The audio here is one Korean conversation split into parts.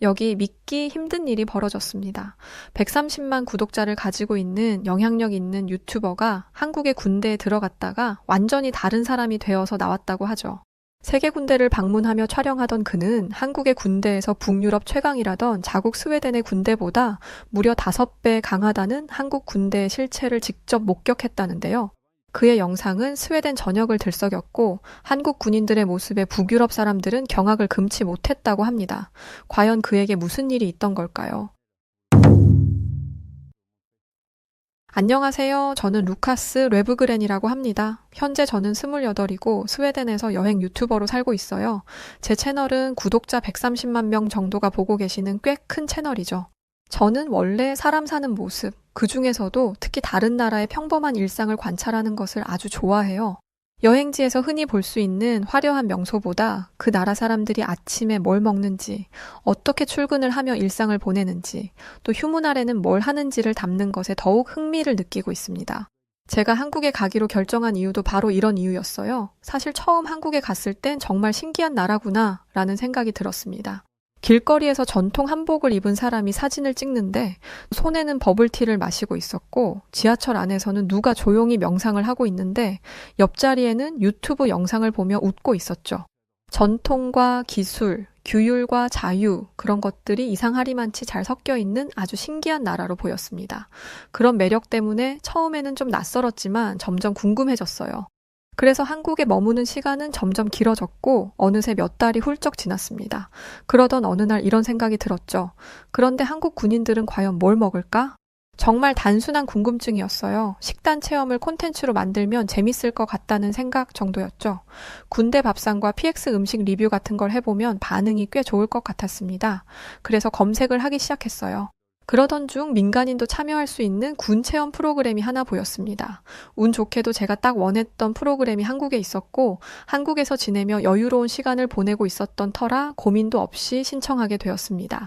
여기 믿기 힘든 일이 벌어졌습니다. 130만 구독자를 가지고 있는 영향력 있는 유튜버가 한국의 군대에 들어갔다가 완전히 다른 사람이 되어서 나왔다고 하죠. 세계 군대를 방문하며 촬영하던 그는 한국의 군대에서 북유럽 최강이라던 자국 스웨덴의 군대보다 무려 5배 강하다는 한국 군대의 실체를 직접 목격했다는데요. 그의 영상은 스웨덴 전역을 들썩였고 한국 군인들의 모습에 북유럽 사람들은 경악을 금치 못했다고 합니다. 과연 그에게 무슨 일이 있던 걸까요? 안녕하세요. 저는 루카스 레브그렌이라고 합니다. 현재 저는 28이고 스웨덴에서 여행 유튜버로 살고 있어요. 제 채널은 구독자 130만 명 정도가 보고 계시는 꽤 큰 채널이죠. 저는 원래 사람 사는 모습, 그 중에서도 특히 다른 나라의 평범한 일상을 관찰하는 것을 아주 좋아해요. 여행지에서 흔히 볼 수 있는 화려한 명소보다 그 나라 사람들이 아침에 뭘 먹는지, 어떻게 출근을 하며 일상을 보내는지, 또 휴무날에는 뭘 하는지를 담는 것에 더욱 흥미를 느끼고 있습니다. 제가 한국에 가기로 결정한 이유도 바로 이런 이유였어요. 사실 처음 한국에 갔을 땐 정말 신기한 나라구나 라는 생각이 들었습니다. 길거리에서 전통 한복을 입은 사람이 사진을 찍는데 손에는 버블티를 마시고 있었고 지하철 안에서는 누가 조용히 명상을 하고 있는데 옆자리에는 유튜브 영상을 보며 웃고 있었죠. 전통과 기술, 규율과 자유 그런 것들이 이상하리만치 잘 섞여 있는 아주 신기한 나라로 보였습니다. 그런 매력 때문에 처음에는 좀 낯설었지만 점점 궁금해졌어요. 그래서 한국에 머무는 시간은 점점 길어졌고 어느새 몇 달이 훌쩍 지났습니다. 그러던 어느 날 이런 생각이 들었죠. 그런데 한국 군인들은 과연 뭘 먹을까? 정말 단순한 궁금증이었어요. 식단 체험을 콘텐츠로 만들면 재밌을 것 같다는 생각 정도였죠. 군대 밥상과 PX 음식 리뷰 같은 걸 해보면 반응이 꽤 좋을 것 같았습니다. 그래서 검색을 하기 시작했어요. 그러던 중 민간인도 참여할 수 있는 군 체험 프로그램이 하나 보였습니다. 운 좋게도 제가 딱 원했던 프로그램이 한국에 있었고 한국에서 지내며 여유로운 시간을 보내고 있었던 터라 고민도 없이 신청하게 되었습니다.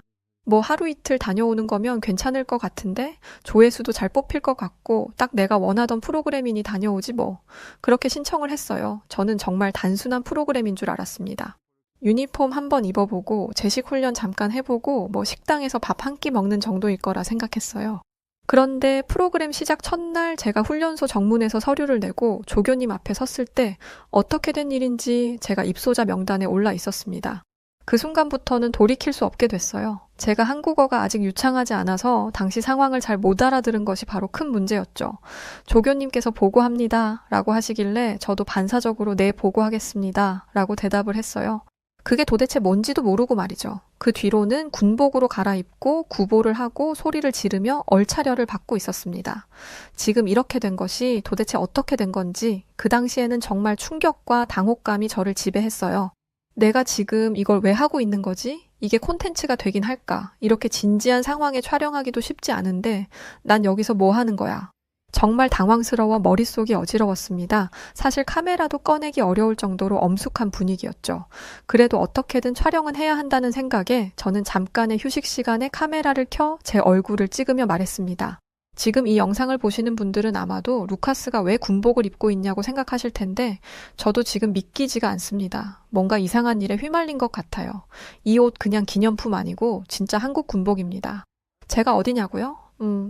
뭐 하루 이틀 다녀오는 거면 괜찮을 것 같은데 조회수도 잘 뽑힐 것 같고 딱 내가 원하던 프로그램이니 다녀오지 뭐. 그렇게 신청을 했어요. 저는 정말 단순한 프로그램인 줄 알았습니다. 유니폼 한번 입어보고 제식 훈련 잠깐 해보고 뭐 식당에서 밥 한 끼 먹는 정도일 거라 생각했어요. 그런데 프로그램 시작 첫날 제가 훈련소 정문에서 서류를 내고 조교님 앞에 섰을 때 어떻게 된 일인지 제가 입소자 명단에 올라 있었습니다. 그 순간부터는 돌이킬 수 없게 됐어요. 제가 한국어가 아직 유창하지 않아서 당시 상황을 잘 못 알아들은 것이 바로 큰 문제였죠. 조교님께서 보고합니다 라고 하시길래 저도 반사적으로 네 보고하겠습니다 라고 대답을 했어요. 그게 도대체 뭔지도 모르고 말이죠. 그 뒤로는 군복으로 갈아입고 구보를 하고 소리를 지르며 얼차려를 받고 있었습니다. 지금 이렇게 된 것이 도대체 어떻게 된 건지 그 당시에는 정말 충격과 당혹감이 저를 지배했어요. 내가 지금 이걸 왜 하고 있는 거지? 이게 콘텐츠가 되긴 할까? 이렇게 진지한 상황에 촬영하기도 쉽지 않은데 난 여기서 뭐 하는 거야? 정말 당황스러워 머릿속이 어지러웠습니다. 사실 카메라도 꺼내기 어려울 정도로 엄숙한 분위기였죠. 그래도 어떻게든 촬영은 해야 한다는 생각에 저는 잠깐의 휴식 시간에 카메라를 켜 제 얼굴을 찍으며 말했습니다. 지금 이 영상을 보시는 분들은 아마도 루카스가 왜 군복을 입고 있냐고 생각하실 텐데 저도 지금 믿기지가 않습니다. 뭔가 이상한 일에 휘말린 것 같아요. 이 옷 그냥 기념품 아니고 진짜 한국 군복입니다. 제가 어디냐고요?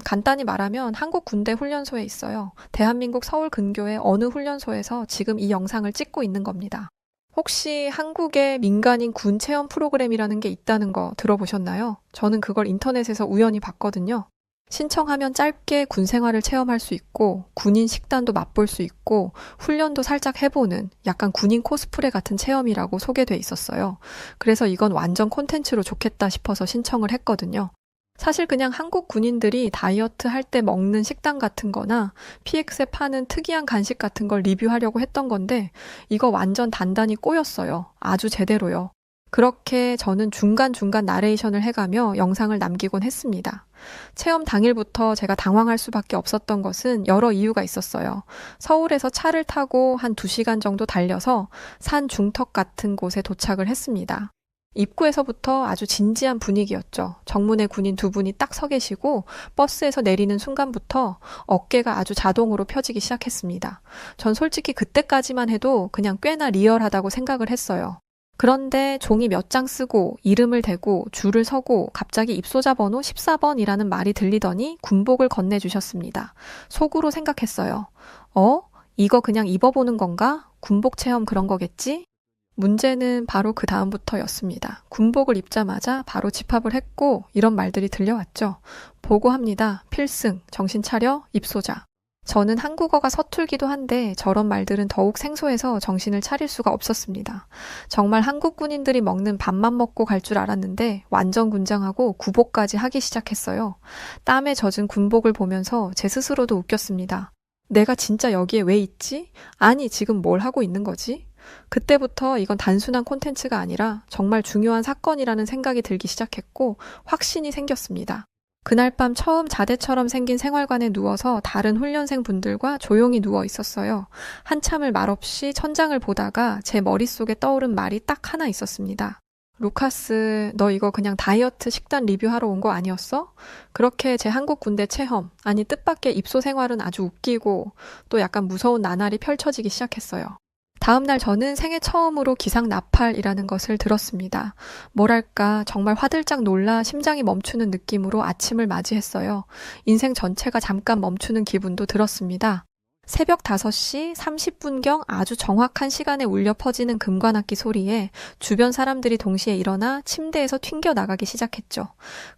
간단히 말하면 한국 군대 훈련소에 있어요. 대한민국 서울 근교의 어느 훈련소에서 지금 이 영상을 찍고 있는 겁니다. 혹시 한국에 민간인 군 체험 프로그램이라는 게 있다는 거 들어보셨나요? 저는 그걸 인터넷에서 우연히 봤거든요. 신청하면 짧게 군 생활을 체험할 수 있고 군인 식단도 맛볼 수 있고 훈련도 살짝 해보는 약간 군인 코스프레 같은 체험이라고 소개돼 있었어요. 그래서 이건 완전 콘텐츠로 좋겠다 싶어서 신청을 했거든요. 사실 그냥 한국 군인들이 다이어트 할 때 먹는 식단 같은 거나 PX에 파는 특이한 간식 같은 걸 리뷰하려고 했던 건데 이거 완전 단단히 꼬였어요. 아주 제대로요. 그렇게 저는 중간중간 나레이션을 해가며 영상을 남기곤 했습니다. 체험 당일부터 제가 당황할 수밖에 없었던 것은 여러 이유가 있었어요. 서울에서 차를 타고 한 2시간 정도 달려서 산 중턱 같은 곳에 도착을 했습니다. 입구에서부터 아주 진지한 분위기였죠. 정문에 군인 2분이 딱 서 계시고 버스에서 내리는 순간부터 어깨가 아주 자동으로 펴지기 시작했습니다. 전 솔직히 그때까지만 해도 그냥 꽤나 리얼하다고 생각을 했어요. 그런데 종이 몇 장 쓰고 이름을 대고 줄을 서고 갑자기 입소자 번호 14번이라는 말이 들리더니 군복을 건네주셨습니다. 속으로 생각했어요. 이거 그냥 입어보는 건가? 군복 체험 그런 거겠지? 문제는 바로 그 다음부터였습니다. 군복을 입자마자 바로 집합을 했고 이런 말들이 들려왔죠. 보고합니다. 필승, 정신 차려, 입소자. 저는 한국어가 서툴기도 한데 저런 말들은 더욱 생소해서 정신을 차릴 수가 없었습니다. 정말 한국 군인들이 먹는 밥만 먹고 갈 줄 알았는데 완전 군장하고 구복까지 하기 시작했어요. 땀에 젖은 군복을 보면서 제 스스로도 웃겼습니다. 내가 진짜 여기에 왜 있지? 아니, 지금 뭘 하고 있는 거지? 그때부터 이건 단순한 콘텐츠가 아니라 정말 중요한 사건이라는 생각이 들기 시작했고 확신이 생겼습니다. 그날 밤 처음 자대처럼 생긴 생활관에 누워서 다른 훈련생 분들과 조용히 누워 있었어요. 한참을 말없이 천장을 보다가 제 머릿속에 떠오른 말이 딱 하나 있었습니다. 루카스, 너 이거 그냥 다이어트 식단 리뷰하러 온 거 아니었어? 그렇게 제 한국 군대 체험, 아니 뜻밖의 입소 생활은 아주 웃기고 또 약간 무서운 나날이 펼쳐지기 시작했어요. 다음날 저는 생애 처음으로 기상 나팔이라는 것을 들었습니다. 뭐랄까 정말 화들짝 놀라 심장이 멈추는 느낌으로 아침을 맞이했어요. 인생 전체가 잠깐 멈추는 기분도 들었습니다. 새벽 5시 30분경 아주 정확한 시간에 울려 퍼지는 금관악기 소리에 주변 사람들이 동시에 일어나 침대에서 튕겨 나가기 시작했죠.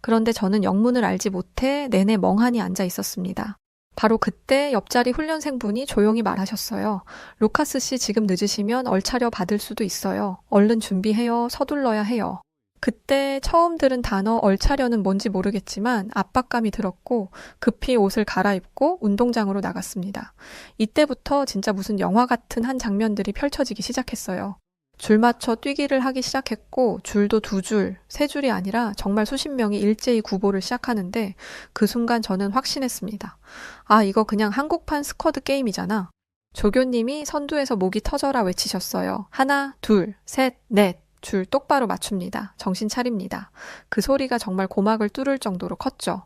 그런데 저는 영문을 알지 못해 내내 멍하니 앉아 있었습니다. 바로 그때 옆자리 훈련생분이 조용히 말하셨어요. 루카스 씨 지금 늦으시면 얼차려 받을 수도 있어요. 얼른 준비해요. 서둘러야 해요. 그때 처음 들은 단어 얼차려는 뭔지 모르겠지만 압박감이 들었고 급히 옷을 갈아입고 운동장으로 나갔습니다. 이때부터 진짜 무슨 영화 같은 한 장면들이 펼쳐지기 시작했어요. 줄 맞춰 뛰기를 하기 시작했고 줄도 2줄, 3줄이 아니라 정말 수십 명이 일제히 구보를 시작하는데 그 순간 저는 확신했습니다. 아, 이거 그냥 한국판 스쿼드 게임이잖아. 조교님이 선두에서 목이 터져라 외치셨어요. 1, 2, 3, 넷. 줄 똑바로 맞춥니다. 정신 차립니다. 그 소리가 정말 고막을 뚫을 정도로 컸죠.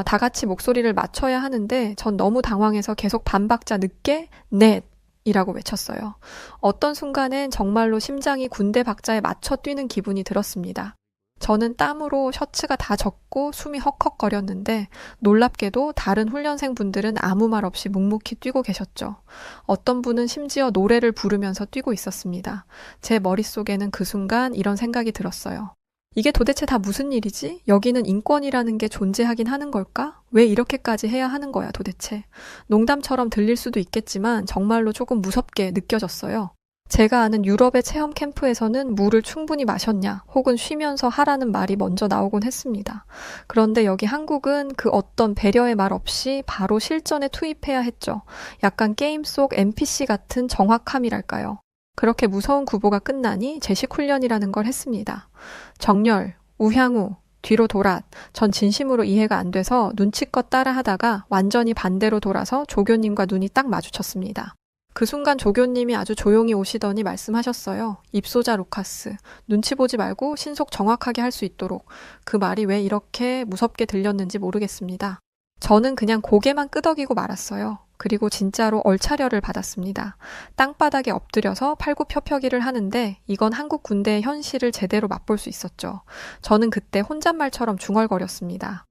다 같이 목소리를 맞춰야 하는데 전 너무 당황해서 계속 반박자 늦게 넷 이라고 외쳤어요. 어떤 순간엔 정말로 심장이 군대 박자에 맞춰 뛰는 기분이 들었습니다. 저는 땀으로 셔츠가 다 젖고 숨이 헉헉거렸는데 놀랍게도 다른 훈련생분들은 아무 말 없이 묵묵히 뛰고 계셨죠. 어떤 분은 심지어 노래를 부르면서 뛰고 있었습니다. 제 머릿속에는 그 순간 이런 생각이 들었어요. 이게 도대체 다 무슨 일이지? 여기는 인권이라는 게 존재하긴 하는 걸까? 왜 이렇게까지 해야 하는 거야 도대체? 농담처럼 들릴 수도 있겠지만 정말로 조금 무섭게 느껴졌어요. 제가 아는 유럽의 체험 캠프에서는 물을 충분히 마셨냐 혹은 쉬면서 하라는 말이 먼저 나오곤 했습니다. 그런데 여기 한국은 그 어떤 배려의 말 없이 바로 실전에 투입해야 했죠. 약간 게임 속 NPC 같은 정확함이랄까요. 그렇게 무서운 구보가 끝나니 제식 훈련이라는 걸 했습니다. 정렬, 우향우, 뒤로 돌아. 전 진심으로 이해가 안 돼서 눈치껏 따라하다가 완전히 반대로 돌아서 조교님과 눈이 딱 마주쳤습니다. 그 순간 조교님이 아주 조용히 오시더니 말씀하셨어요. 입소자 루카스, 눈치 보지 말고 신속 정확하게 할 수 있도록. 그 말이 왜 이렇게 무섭게 들렸는지 모르겠습니다. 저는 그냥 고개만 끄덕이고 말았어요. 그리고 진짜로 얼차려를 받았습니다. 땅바닥에 엎드려서 팔굽혀펴기를 하는데 이건 한국 군대의 현실을 제대로 맛볼 수 있었죠. 저는 그때 혼잣말처럼 중얼거렸습니다.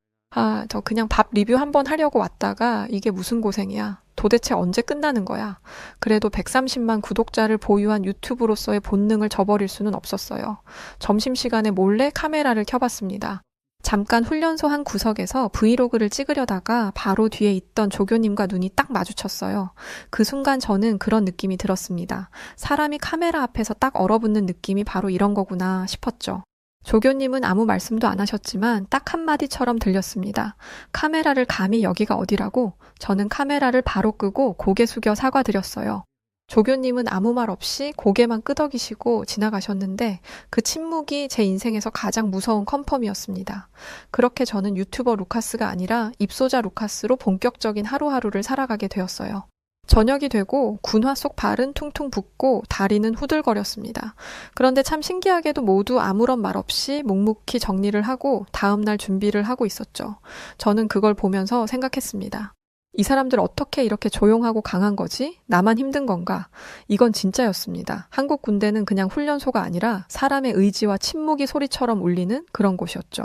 저 그냥 밥 리뷰 한번 하려고 왔다가 이게 무슨 고생이야. 도대체 언제 끝나는 거야. 그래도 130만 구독자를 보유한 유튜브로서의 본능을 저버릴 수는 없었어요. 점심시간에 몰래 카메라를 켜봤습니다. 잠깐 훈련소 한 구석에서 브이로그를 찍으려다가 바로 뒤에 있던 조교님과 눈이 딱 마주쳤어요. 그 순간 저는 그런 느낌이 들었습니다. 사람이 카메라 앞에서 딱 얼어붙는 느낌이 바로 이런 거구나 싶었죠. 조교님은 아무 말씀도 안 하셨지만 딱 한마디처럼 들렸습니다. 카메라를 감히 여기가 어디라고? 저는 카메라를 바로 끄고 고개 숙여 사과드렸어요. 조교님은 아무 말 없이 고개만 끄덕이시고 지나가셨는데 그 침묵이 제 인생에서 가장 무서운 컨펌이었습니다. 그렇게 저는 유튜버 루카스가 아니라 입소자 루카스로 본격적인 하루하루를 살아가게 되었어요. 저녁이 되고 군화 속 발은 퉁퉁 붓고 다리는 후들거렸습니다. 그런데 참 신기하게도 모두 아무런 말 없이 묵묵히 정리를 하고 다음날 준비를 하고 있었죠. 저는 그걸 보면서 생각했습니다. 이 사람들 어떻게 이렇게 조용하고 강한 거지? 나만 힘든 건가? 이건 진짜였습니다. 한국 군대는 그냥 훈련소가 아니라 사람의 의지와 침묵이 소리처럼 울리는 그런 곳이었죠.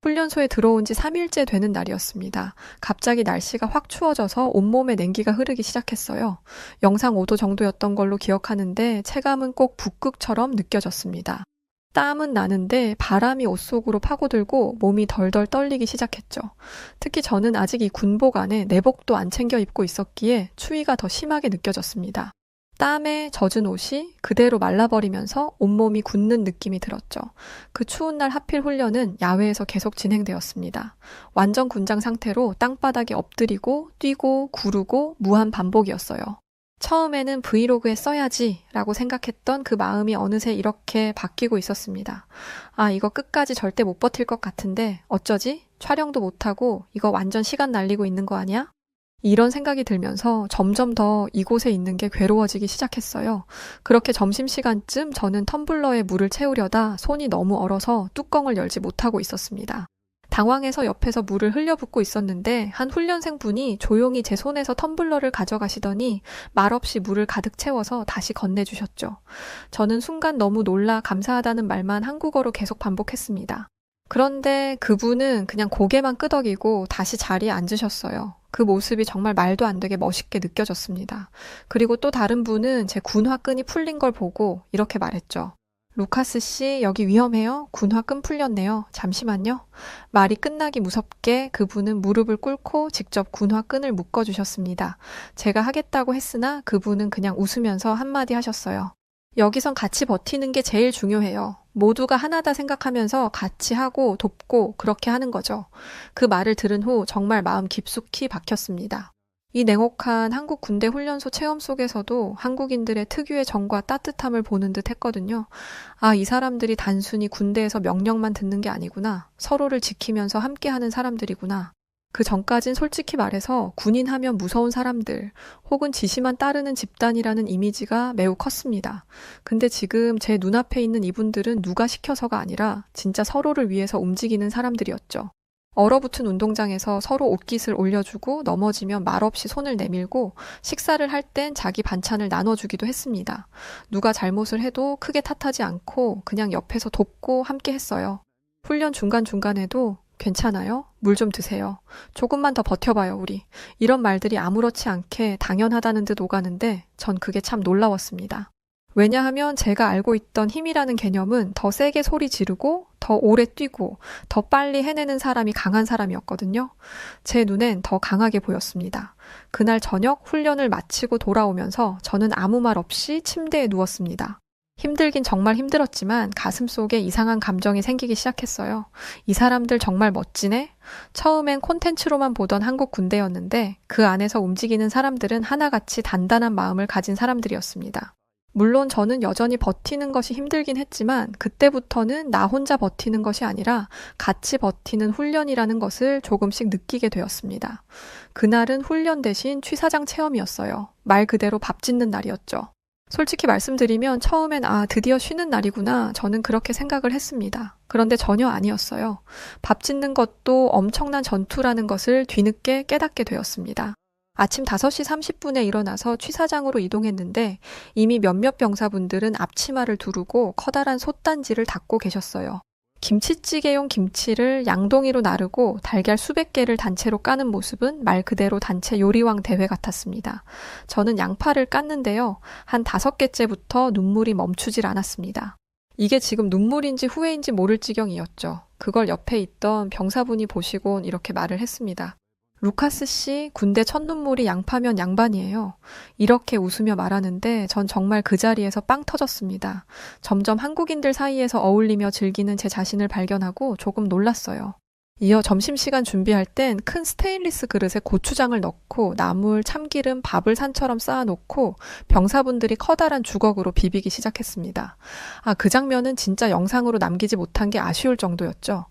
훈련소에 들어온 지 3일째 되는 날이었습니다. 갑자기 날씨가 확 추워져서 온몸에 냉기가 흐르기 시작했어요. 영상 5도 정도였던 걸로 기억하는데 체감은 꼭 북극처럼 느껴졌습니다. 땀은 나는데 바람이 옷 속으로 파고들고 몸이 덜덜 떨리기 시작했죠. 특히 저는 아직 이 군복 안에 내복도 안 챙겨 입고 있었기에 추위가 더 심하게 느껴졌습니다. 땀에 젖은 옷이 그대로 말라버리면서 온몸이 굳는 느낌이 들었죠. 그 추운 날 하필 훈련은 야외에서 계속 진행되었습니다. 완전 군장 상태로 땅바닥에 엎드리고 뛰고 구르고 무한 반복이었어요. 처음에는 브이로그에 써야지 라고 생각했던 그 마음이 어느새 이렇게 바뀌고 있었습니다. 아, 이거 끝까지 절대 못 버틸 것 같은데 어쩌지? 촬영도 못하고 이거 완전 시간 날리고 있는 거 아니야? 이런 생각이 들면서 점점 더 이곳에 있는 게 괴로워지기 시작했어요. 그렇게 점심시간쯤 저는 텀블러에 물을 채우려다 손이 너무 얼어서 뚜껑을 열지 못하고 있었습니다. 당황해서 옆에서 물을 흘려붓고 있었는데 한 훈련생 분이 조용히 제 손에서 텀블러를 가져가시더니 말없이 물을 가득 채워서 다시 건네주셨죠. 저는 순간 너무 놀라 감사하다는 말만 한국어로 계속 반복했습니다. 그런데 그분은 그냥 고개만 끄덕이고 다시 자리에 앉으셨어요. 그 모습이 정말 말도 안 되게 멋있게 느껴졌습니다. 그리고 또 다른 분은 제 군화 끈이 풀린 걸 보고 이렇게 말했죠. 루카스 씨, 여기 위험해요. 군화 끈 풀렸네요. 잠시만요. 말이 끝나기 무섭게 그분은 무릎을 꿇고 직접 군화 끈을 묶어주셨습니다. 제가 하겠다고 했으나 그분은 그냥 웃으면서 한마디 하셨어요. 여기선 같이 버티는 게 제일 중요해요. 모두가 하나다 생각하면서 같이 하고 돕고 그렇게 하는 거죠. 그 말을 들은 후 정말 마음 깊숙이 박혔습니다. 이 냉혹한 한국 군대 훈련소 체험 속에서도 한국인들의 특유의 정과 따뜻함을 보는 듯 했거든요. 아, 이 사람들이 단순히 군대에서 명령만 듣는 게 아니구나. 서로를 지키면서 함께하는 사람들이구나. 그 전까진 솔직히 말해서 군인 하면 무서운 사람들 혹은 지시만 따르는 집단이라는 이미지가 매우 컸습니다. 근데 지금 제 눈앞에 있는 이분들은 누가 시켜서가 아니라 진짜 서로를 위해서 움직이는 사람들이었죠. 얼어붙은 운동장에서 서로 옷깃을 올려주고 넘어지면 말없이 손을 내밀고 식사를 할 땐 자기 반찬을 나눠주기도 했습니다. 누가 잘못을 해도 크게 탓하지 않고 그냥 옆에서 돕고 함께 했어요. 훈련 중간중간에도 괜찮아요? 물 좀 드세요. 조금만 더 버텨봐요, 우리. 이런 말들이 아무렇지 않게 당연하다는 듯 오가는데 전 그게 참 놀라웠습니다. 왜냐하면 제가 알고 있던 힘이라는 개념은 더 세게 소리 지르고 더 오래 뛰고 더 빨리 해내는 사람이 강한 사람이었거든요. 제 눈엔 더 강하게 보였습니다. 그날 저녁 훈련을 마치고 돌아오면서 저는 아무 말 없이 침대에 누웠습니다. 힘들긴 정말 힘들었지만 가슴속에 이상한 감정이 생기기 시작했어요. 이 사람들 정말 멋지네? 처음엔 콘텐츠로만 보던 한국 군대였는데 그 안에서 움직이는 사람들은 하나같이 단단한 마음을 가진 사람들이었습니다. 물론 저는 여전히 버티는 것이 힘들긴 했지만 그때부터는 나 혼자 버티는 것이 아니라 같이 버티는 훈련이라는 것을 조금씩 느끼게 되었습니다. 그날은 훈련 대신 취사장 체험이었어요. 말 그대로 밥 짓는 날이었죠. 솔직히 말씀드리면 처음엔 드디어 쉬는 날이구나 저는 그렇게 생각을 했습니다. 그런데 전혀 아니었어요. 밥 짓는 것도 엄청난 전투라는 것을 뒤늦게 깨닫게 되었습니다. 아침 5시 30분에 일어나서 취사장으로 이동했는데 이미 몇몇 병사분들은 앞치마를 두르고 커다란 솥단지를 닦고 계셨어요. 김치찌개용 김치를 양동이로 나르고 달걀 수백 개를 단체로 까는 모습은 말 그대로 단체 요리왕 대회 같았습니다. 저는 양파를 깠는데요. 한 5개째부터 눈물이 멈추질 않았습니다. 이게 지금 눈물인지 후회인지 모를 지경이었죠. 그걸 옆에 있던 병사분이 보시곤 이렇게 말을 했습니다. 루카스 씨, 군대 첫 눈물이 양파면 양반이에요. 이렇게 웃으며 말하는데 전 정말 그 자리에서 빵 터졌습니다. 점점 한국인들 사이에서 어울리며 즐기는 제 자신을 발견하고 조금 놀랐어요. 이어 점심시간 준비할 땐 큰 스테인리스 그릇에 고추장을 넣고 나물, 참기름, 밥을 산처럼 쌓아놓고 병사분들이 커다란 주걱으로 비비기 시작했습니다. 그 장면은 진짜 영상으로 남기지 못한 게 아쉬울 정도였죠.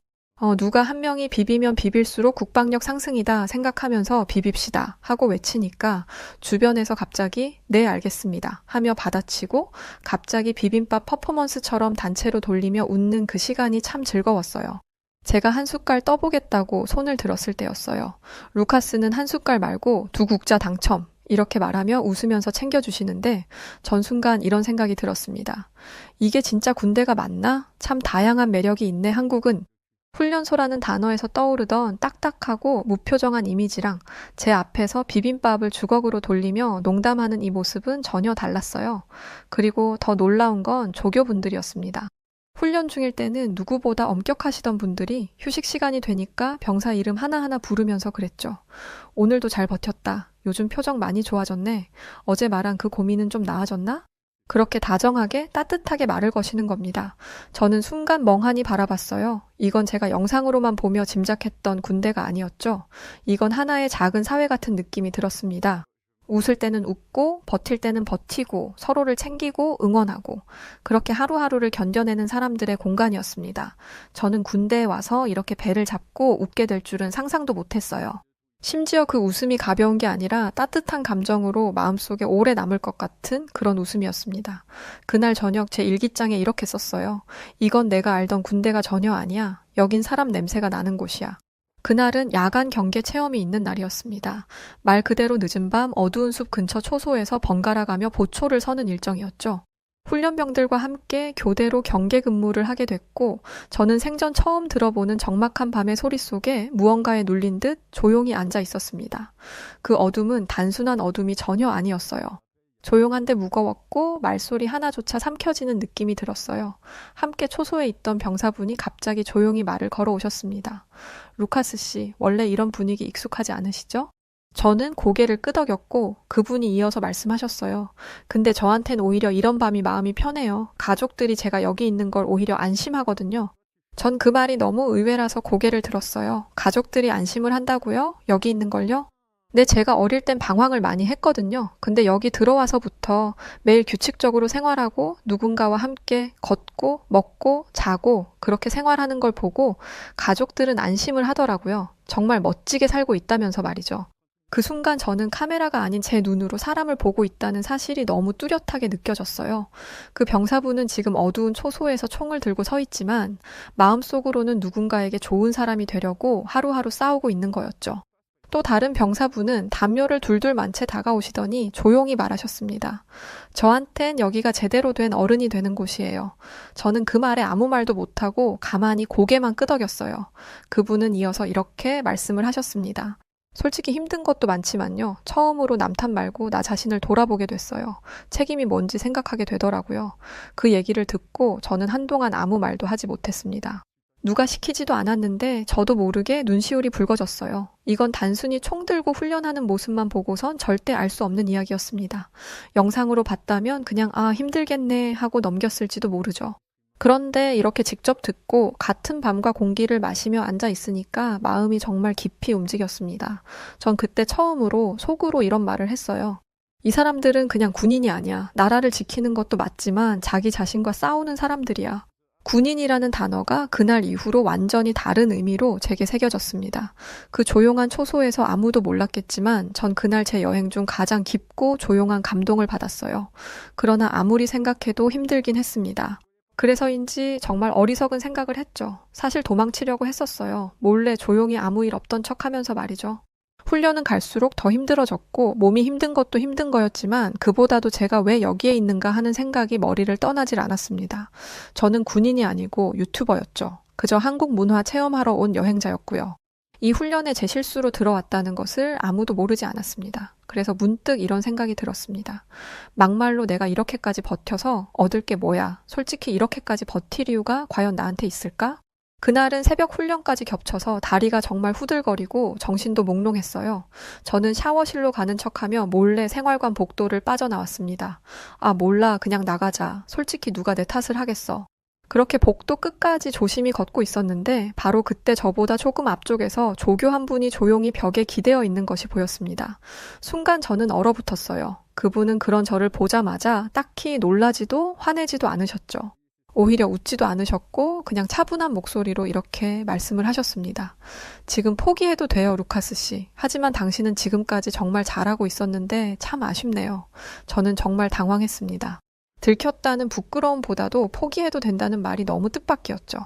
누가 한 명이 비비면 비빌수록 국방력 상승이다 생각하면서 비빕시다 하고 외치니까 주변에서 갑자기 네 알겠습니다 하며 받아치고 갑자기 비빔밥 퍼포먼스처럼 단체로 돌리며 웃는 그 시간이 참 즐거웠어요. 제가 한 숟갈 떠보겠다고 손을 들었을 때였어요. 루카스는 한 숟갈 말고 두 국자 당첨. 이렇게 말하며 웃으면서 챙겨주시는데 전 순간 이런 생각이 들었습니다. 이게 진짜 군대가 맞나? 참 다양한 매력이 있네, 한국은. 훈련소라는 단어에서 떠오르던 딱딱하고 무표정한 이미지랑 제 앞에서 비빔밥을 주걱으로 돌리며 농담하는 이 모습은 전혀 달랐어요. 그리고 더 놀라운 건 조교분들이었습니다. 훈련 중일 때는 누구보다 엄격하시던 분들이 휴식 시간이 되니까 병사 이름 하나하나 부르면서 그랬죠. 오늘도 잘 버텼다. 요즘 표정 많이 좋아졌네. 어제 말한 그 고민은 좀 나아졌나? 그렇게 다정하게 따뜻하게 말을 거시는 겁니다. 저는 순간 멍하니 바라봤어요. 이건 제가 영상으로만 보며 짐작했던 군대가 아니었죠. 이건 하나의 작은 사회 같은 느낌이 들었습니다. 웃을 때는 웃고 버틸 때는 버티고 서로를 챙기고 응원하고 그렇게 하루하루를 견뎌내는 사람들의 공간이었습니다. 저는 군대에 와서 이렇게 배를 잡고 웃게 될 줄은 상상도 못했어요. 심지어 그 웃음이 가벼운 게 아니라 따뜻한 감정으로 마음속에 오래 남을 것 같은 그런 웃음이었습니다. 그날 저녁 제 일기장에 이렇게 썼어요. 이건 내가 알던 군대가 전혀 아니야. 여긴 사람 냄새가 나는 곳이야. 그날은 야간 경계 체험이 있는 날이었습니다. 말 그대로 늦은 밤 어두운 숲 근처 초소에서 번갈아 가며 보초를 서는 일정이었죠. 훈련병들과 함께 교대로 경계 근무를 하게 됐고 저는 생전 처음 들어보는 적막한 밤의 소리 속에 무언가에 눌린 듯 조용히 앉아 있었습니다. 그 어둠은 단순한 어둠이 전혀 아니었어요. 조용한데 무거웠고 말소리 하나조차 삼켜지는 느낌이 들었어요. 함께 초소에 있던 병사분이 갑자기 조용히 말을 걸어오셨습니다. 루카스 씨, 원래 이런 분위기 익숙하지 않으시죠? 저는 고개를 끄덕였고 그분이 이어서 말씀하셨어요. 근데 저한텐 오히려 이런 밤이 마음이 편해요. 가족들이 제가 여기 있는 걸 오히려 안심하거든요. 전 그 말이 너무 의외라서 고개를 들었어요. 가족들이 안심을 한다고요? 여기 있는 걸요? 네, 제가 어릴 땐 방황을 많이 했거든요. 근데 여기 들어와서부터 매일 규칙적으로 생활하고 누군가와 함께 걷고 먹고 자고 그렇게 생활하는 걸 보고 가족들은 안심을 하더라고요. 정말 멋지게 살고 있다면서 말이죠. 그 순간 저는 카메라가 아닌 제 눈으로 사람을 보고 있다는 사실이 너무 뚜렷하게 느껴졌어요. 그 병사분은 지금 어두운 초소에서 총을 들고 서 있지만 마음속으로는 누군가에게 좋은 사람이 되려고 하루하루 싸우고 있는 거였죠. 또 다른 병사분은 담요를 둘둘 만 채 다가오시더니 조용히 말하셨습니다. 저한텐 여기가 제대로 된 어른이 되는 곳이에요. 저는 그 말에 아무 말도 못하고 가만히 고개만 끄덕였어요. 그분은 이어서 이렇게 말씀을 하셨습니다. 솔직히 힘든 것도 많지만요. 처음으로 남 탓 말고 나 자신을 돌아보게 됐어요. 책임이 뭔지 생각하게 되더라고요. 그 얘기를 듣고 저는 한동안 아무 말도 하지 못했습니다. 누가 시키지도 않았는데 저도 모르게 눈시울이 붉어졌어요. 이건 단순히 총 들고 훈련하는 모습만 보고선 절대 알 수 없는 이야기였습니다. 영상으로 봤다면 그냥 힘들겠네 하고 넘겼을지도 모르죠. 그런데 이렇게 직접 듣고 같은 밤과 공기를 마시며 앉아 있으니까 마음이 정말 깊이 움직였습니다. 전 그때 처음으로 속으로 이런 말을 했어요. 이 사람들은 그냥 군인이 아니야. 나라를 지키는 것도 맞지만 자기 자신과 싸우는 사람들이야. 군인이라는 단어가 그날 이후로 완전히 다른 의미로 제게 새겨졌습니다. 그 조용한 초소에서 아무도 몰랐겠지만 전 그날 제 여행 중 가장 깊고 조용한 감동을 받았어요. 그러나 아무리 생각해도 힘들긴 했습니다. 그래서인지 정말 어리석은 생각을 했죠. 사실 도망치려고 했었어요. 몰래 조용히 아무 일 없던 척하면서 말이죠. 훈련은 갈수록 더 힘들어졌고 몸이 힘든 것도 힘든 거였지만 그보다도 제가 왜 여기에 있는가 하는 생각이 머리를 떠나질 않았습니다. 저는 군인이 아니고 유튜버였죠. 그저 한국 문화 체험하러 온 여행자였고요. 이 훈련에 제 실수로 들어왔다는 것을 아무도 모르지 않았습니다. 그래서 문득 이런 생각이 들었습니다. 막말로 내가 이렇게까지 버텨서 얻을 게 뭐야? 솔직히 이렇게까지 버틸 이유가 과연 나한테 있을까? 그날은 새벽 훈련까지 겹쳐서 다리가 정말 후들거리고 정신도 몽롱했어요. 저는 샤워실로 가는 척하며 몰래 생활관 복도를 빠져나왔습니다. 몰라, 그냥 나가자. 솔직히 누가 내 탓을 하겠어. 그렇게 복도 끝까지 조심히 걷고 있었는데 바로 그때 저보다 조금 앞쪽에서 조교 한 분이 조용히 벽에 기대어 있는 것이 보였습니다. 순간 저는 얼어붙었어요. 그분은 그런 저를 보자마자 딱히 놀라지도 화내지도 않으셨죠. 오히려 웃지도 않으셨고 그냥 차분한 목소리로 이렇게 말씀을 하셨습니다. 지금 포기해도 돼요, 루카스 씨. 하지만 당신은 지금까지 정말 잘하고 있었는데 참 아쉽네요. 저는 정말 당황했습니다. 들켰다는 부끄러움보다도 포기해도 된다는 말이 너무 뜻밖이었죠.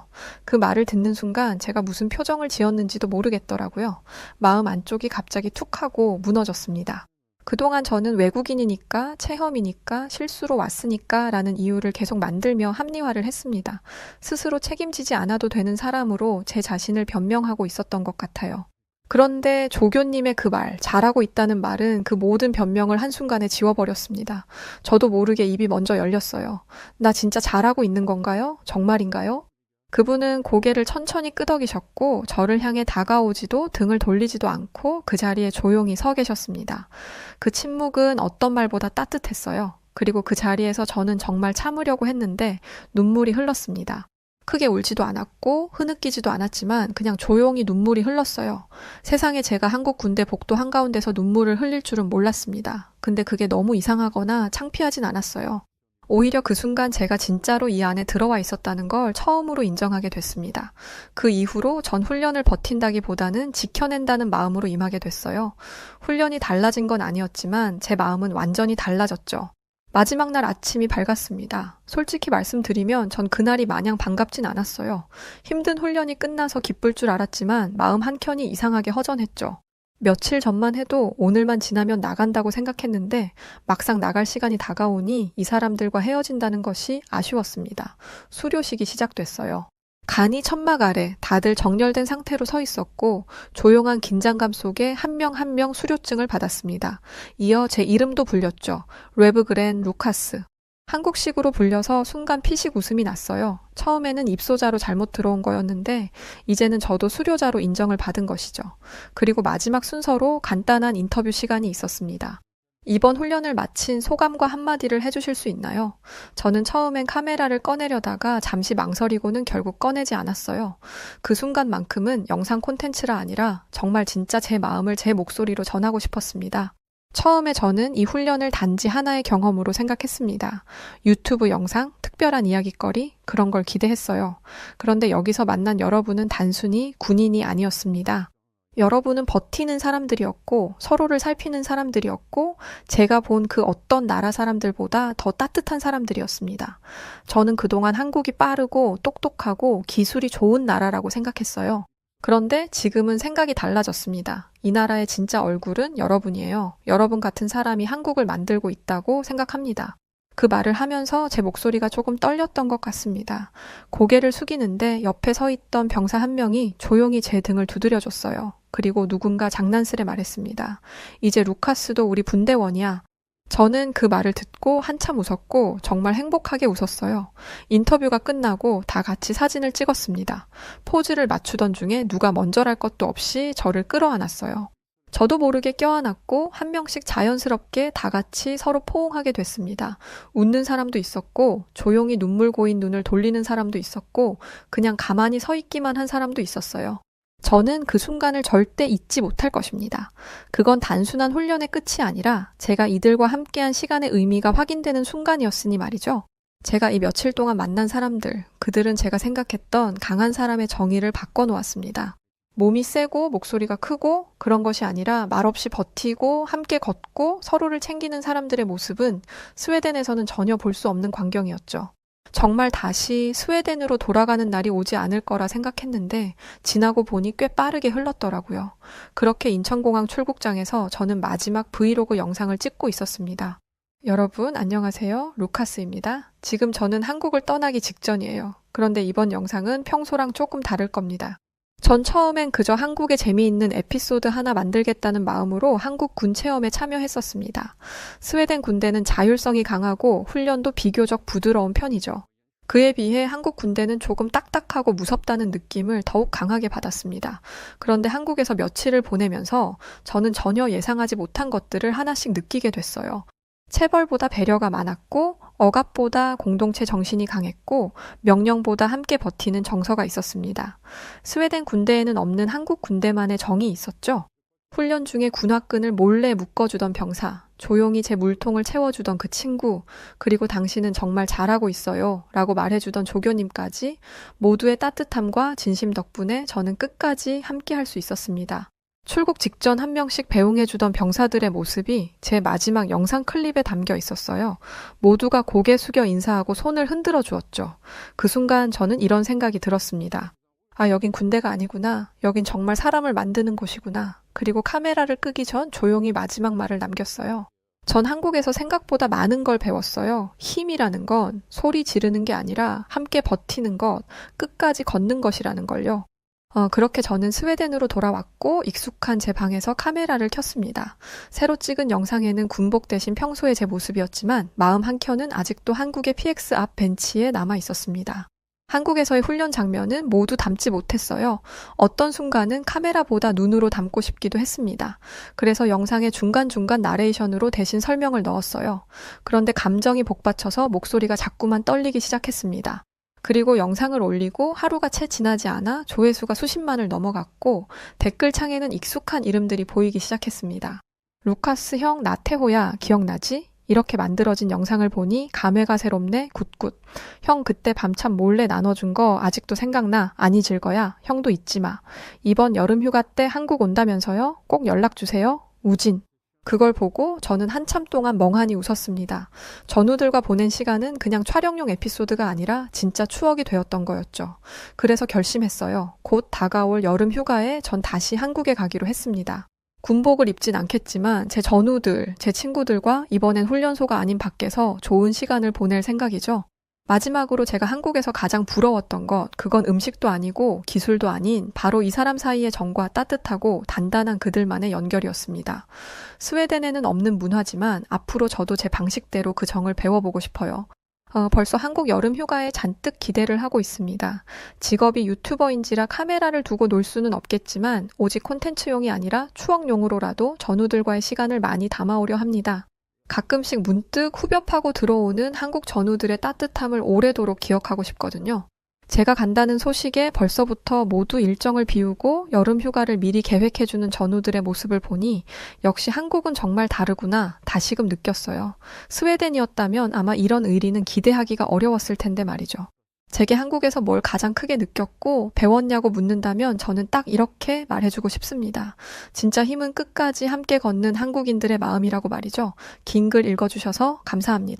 그 말을 듣는 순간 제가 무슨 표정을 지었는지도 모르겠더라고요. 마음 안쪽이 갑자기 툭 하고 무너졌습니다. 그동안 저는 외국인이니까, 체험이니까, 실수로 왔으니까 라는 이유를 계속 만들며 합리화를 했습니다. 스스로 책임지지 않아도 되는 사람으로 제 자신을 변명하고 있었던 것 같아요. 그런데 조교님의 그 말, 잘하고 있다는 말은 그 모든 변명을 한순간에 지워버렸습니다. 저도 모르게 입이 먼저 열렸어요. 나 진짜 잘하고 있는 건가요? 정말인가요? 그분은 고개를 천천히 끄덕이셨고 저를 향해 다가오지도 등을 돌리지도 않고 그 자리에 조용히 서 계셨습니다. 그 침묵은 어떤 말보다 따뜻했어요. 그리고 그 자리에서 저는 정말 참으려고 했는데 눈물이 흘렀습니다. 크게 울지도 않았고 흐느끼지도 않았지만 그냥 조용히 눈물이 흘렀어요. 세상에 제가 한국 군대 복도 한가운데서 눈물을 흘릴 줄은 몰랐습니다. 근데 그게 너무 이상하거나 창피하진 않았어요. 오히려 그 순간 제가 진짜로 이 안에 들어와 있었다는 걸 처음으로 인정하게 됐습니다. 그 이후로 전 훈련을 버틴다기보다는 지켜낸다는 마음으로 임하게 됐어요. 훈련이 달라진 건 아니었지만 제 마음은 완전히 달라졌죠. 마지막 날 아침이 밝았습니다. 솔직히 말씀드리면 전 그날이 마냥 반갑진 않았어요. 힘든 훈련이 끝나서 기쁠 줄 알았지만 마음 한켠이 이상하게 허전했죠. 며칠 전만 해도 오늘만 지나면 나간다고 생각했는데 막상 나갈 시간이 다가오니 이 사람들과 헤어진다는 것이 아쉬웠습니다. 수료식이 시작됐어요. 간이 천막 아래 다들 정렬된 상태로 서 있었고 조용한 긴장감 속에 한 명 한 명 수료증을 받았습니다. 이어 제 이름도 불렸죠. 레브그렌 루카스. 한국식으로 불려서 순간 피식 웃음이 났어요. 처음에는 입소자로 잘못 들어온 거였는데 이제는 저도 수료자로 인정을 받은 것이죠. 그리고 마지막 순서로 간단한 인터뷰 시간이 있었습니다. 이번 훈련을 마친 소감과 한마디를 해주실 수 있나요? 저는 처음엔 카메라를 꺼내려다가 잠시 망설이고는 결국 꺼내지 않았어요. 그 순간만큼은 영상 콘텐츠라 아니라 정말 진짜 제 마음을 제 목소리로 전하고 싶었습니다. 처음에 저는 이 훈련을 단지 하나의 경험으로 생각했습니다. 유튜브 영상, 특별한 이야깃거리, 그런 걸 기대했어요. 그런데 여기서 만난 여러분은 단순히 군인이 아니었습니다. 여러분은 버티는 사람들이었고 서로를 살피는 사람들이었고 제가 본 그 어떤 나라 사람들보다 더 따뜻한 사람들이었습니다. 저는 그동안 한국이 빠르고 똑똑하고 기술이 좋은 나라라고 생각했어요. 그런데 지금은 생각이 달라졌습니다. 이 나라의 진짜 얼굴은 여러분이에요. 여러분 같은 사람이 한국을 만들고 있다고 생각합니다. 그 말을 하면서 제 목소리가 조금 떨렸던 것 같습니다. 고개를 숙이는데 옆에 서 있던 병사 한 명이 조용히 제 등을 두드려줬어요. 그리고 누군가 장난스레 말했습니다. 이제 루카스도 우리 분대원이야. 저는 그 말을 듣고 한참 웃었고 정말 행복하게 웃었어요. 인터뷰가 끝나고 다 같이 사진을 찍었습니다. 포즈를 맞추던 중에 누가 먼저랄 것도 없이 저를 끌어안았어요. 저도 모르게 껴안았고 한 명씩 자연스럽게 다 같이 서로 포옹하게 됐습니다. 웃는 사람도 있었고 조용히 눈물 고인 눈을 돌리는 사람도 있었고 그냥 가만히 서 있기만 한 사람도 있었어요. 저는 그 순간을 절대 잊지 못할 것입니다. 그건 단순한 훈련의 끝이 아니라 제가 이들과 함께한 시간의 의미가 확인되는 순간이었으니 말이죠. 제가 이 며칠 동안 만난 사람들, 그들은 제가 생각했던 강한 사람의 정의를 바꿔놓았습니다. 몸이 세고 목소리가 크고 그런 것이 아니라 말없이 버티고 함께 걷고 서로를 챙기는 사람들의 모습은 스웨덴에서는 전혀 볼 수 없는 광경이었죠. 정말 다시 스웨덴으로 돌아가는 날이 오지 않을 거라 생각했는데 지나고 보니 꽤 빠르게 흘렀더라고요. 그렇게 인천공항 출국장에서 저는 마지막 브이로그 영상을 찍고 있었습니다. 여러분 안녕하세요. 루카스입니다. 지금 저는 한국을 떠나기 직전이에요. 그런데 이번 영상은 평소랑 조금 다를 겁니다. 전 처음엔 그저 한국에 재미있는 에피소드 하나 만들겠다는 마음으로 한국 군 체험에 참여했었습니다. 스웨덴 군대는 자율성이 강하고 훈련도 비교적 부드러운 편이죠. 그에 비해 한국 군대는 조금 딱딱하고 무섭다는 느낌을 더욱 강하게 받았습니다. 그런데 한국에서 며칠을 보내면서 저는 전혀 예상하지 못한 것들을 하나씩 느끼게 됐어요. 체벌보다 배려가 많았고 억압보다 공동체 정신이 강했고 명령보다 함께 버티는 정서가 있었습니다. 스웨덴 군대에는 없는 한국 군대만의 정이 있었죠. 훈련 중에 군화끈을 몰래 묶어주던 병사, 조용히 제 물통을 채워주던 그 친구, 그리고 당신은 정말 잘하고 있어요 라고 말해주던 조교님까지 모두의 따뜻함과 진심 덕분에 저는 끝까지 함께 할 수 있었습니다. 출국 직전 한 명씩 배웅해주던 병사들의 모습이 제 마지막 영상 클립에 담겨 있었어요. 모두가 고개 숙여 인사하고 손을 흔들어 주었죠. 그 순간 저는 이런 생각이 들었습니다. 아, 여긴 군대가 아니구나. 여긴 정말 사람을 만드는 곳이구나. 그리고 카메라를 끄기 전 조용히 마지막 말을 남겼어요. 전 한국에서 생각보다 많은 걸 배웠어요. 힘이라는 건 소리 지르는 게 아니라 함께 버티는 것, 끝까지 걷는 것이라는 걸요. 그렇게 저는 스웨덴으로 돌아왔고 익숙한 제 방에서 카메라를 켰습니다. 새로 찍은 영상에는 군복 대신 평소의 제 모습이었지만 마음 한켠은 아직도 한국의 PX 앞 벤치에 남아 있었습니다. 한국에서의 훈련 장면은 모두 담지 못했어요. 어떤 순간은 카메라보다 눈으로 담고 싶기도 했습니다. 그래서 영상의 중간중간 나레이션으로 대신 설명을 넣었어요. 그런데 감정이 복받쳐서 목소리가 자꾸만 떨리기 시작했습니다. 그리고 영상을 올리고 하루가 채 지나지 않아 조회수가 수십만을 넘어갔고 댓글창에는 익숙한 이름들이 보이기 시작했습니다. 루카스 형 나태호야 기억나지? 이렇게 만들어진 영상을 보니 감회가 새롭네 굿굿. 형 그때 밤참 몰래 나눠준 거 아직도 생각나? 안 잊을 거야? 형도 잊지 마. 이번 여름 휴가 때 한국 온다면서요? 꼭 연락 주세요. 우진. 그걸 보고 저는 한참 동안 멍하니 웃었습니다. 전우들과 보낸 시간은 그냥 촬영용 에피소드가 아니라 진짜 추억이 되었던 거였죠. 그래서 결심했어요. 곧 다가올 여름 휴가에 전 다시 한국에 가기로 했습니다. 군복을 입진 않겠지만 제 전우들, 제 친구들과 이번엔 훈련소가 아닌 밖에서 좋은 시간을 보낼 생각이죠. 마지막으로 제가 한국에서 가장 부러웠던 것, 그건 음식도 아니고 기술도 아닌 바로 이 사람 사이의 정과 따뜻하고 단단한 그들만의 연결이었습니다. 스웨덴에는 없는 문화지만 앞으로 저도 제 방식대로 그 정을 배워보고 싶어요. 벌써 한국 여름 휴가에 잔뜩 기대를 하고 있습니다. 직업이 유튜버인지라 카메라를 두고 놀 수는 없겠지만 오직 콘텐츠용이 아니라 추억용으로라도 전우들과의 시간을 많이 담아오려 합니다. 가끔씩 문득 후벼 파고 들어오는 한국 전우들의 따뜻함을 오래도록 기억하고 싶거든요. 제가 간다는 소식에 벌써부터 모두 일정을 비우고 여름 휴가를 미리 계획해주는 전우들의 모습을 보니 역시 한국은 정말 다르구나 다시금 느꼈어요. 스웨덴이었다면 아마 이런 의리는 기대하기가 어려웠을 텐데 말이죠. 제게 한국에서 뭘 가장 크게 느꼈고 배웠냐고 묻는다면 저는 딱 이렇게 말해주고 싶습니다. 진짜 힘은 끝까지 함께 걷는 한국인들의 마음이라고 말이죠. 긴 글 읽어주셔서 감사합니다.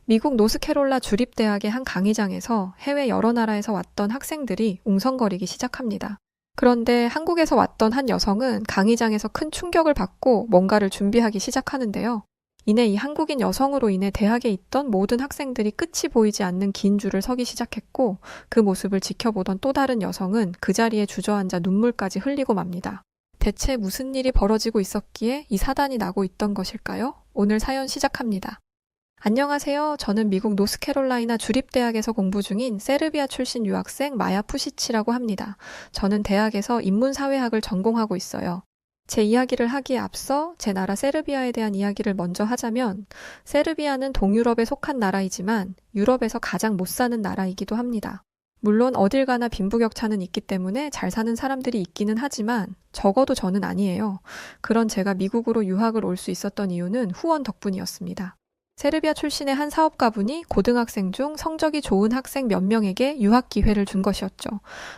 미국 노스캐롤라 주립대학의 한 강의장에서 해외 여러 나라에서 왔던 학생들이 웅성거리기 시작합니다. 그런데 한국에서 왔던 한 여성은 강의장에서 큰 충격을 받고 뭔가를 준비하기 시작하는데요. 이내 이 한국인 여성으로 인해 대학에 있던 모든 학생들이 끝이 보이지 않는 긴 줄을 서기 시작했고 그 모습을 지켜보던 또 다른 여성은 그 자리에 주저앉아 눈물까지 흘리고 맙니다. 대체 무슨 일이 벌어지고 있었기에 이 사단이 나고 있던 것일까요? 오늘 사연 시작합니다. 안녕하세요. 저는 미국 노스캐롤라이나 주립대학에서 공부 중인 세르비아 출신 유학생 마야 푸시치라고 합니다. 저는 대학에서 인문사회학을 전공하고 있어요. 제 이야기를 하기에 앞서 제 나라 세르비아에 대한 이야기를 먼저 하자면 세르비아는 동유럽에 속한 나라이지만 유럽에서 가장 못 사는 나라이기도 합니다. 물론 어딜 가나 빈부격차는 있기 때문에 잘 사는 사람들이 있기는 하지만 적어도 저는 아니에요. 그런 제가 미국으로 유학을 올 수 있었던 이유는 후원 덕분이었습니다. 세르비아 출신의 한 사업가분이 고등학생 중 성적이 좋은 학생 몇 명에게 유학 기회를 준 것이었죠.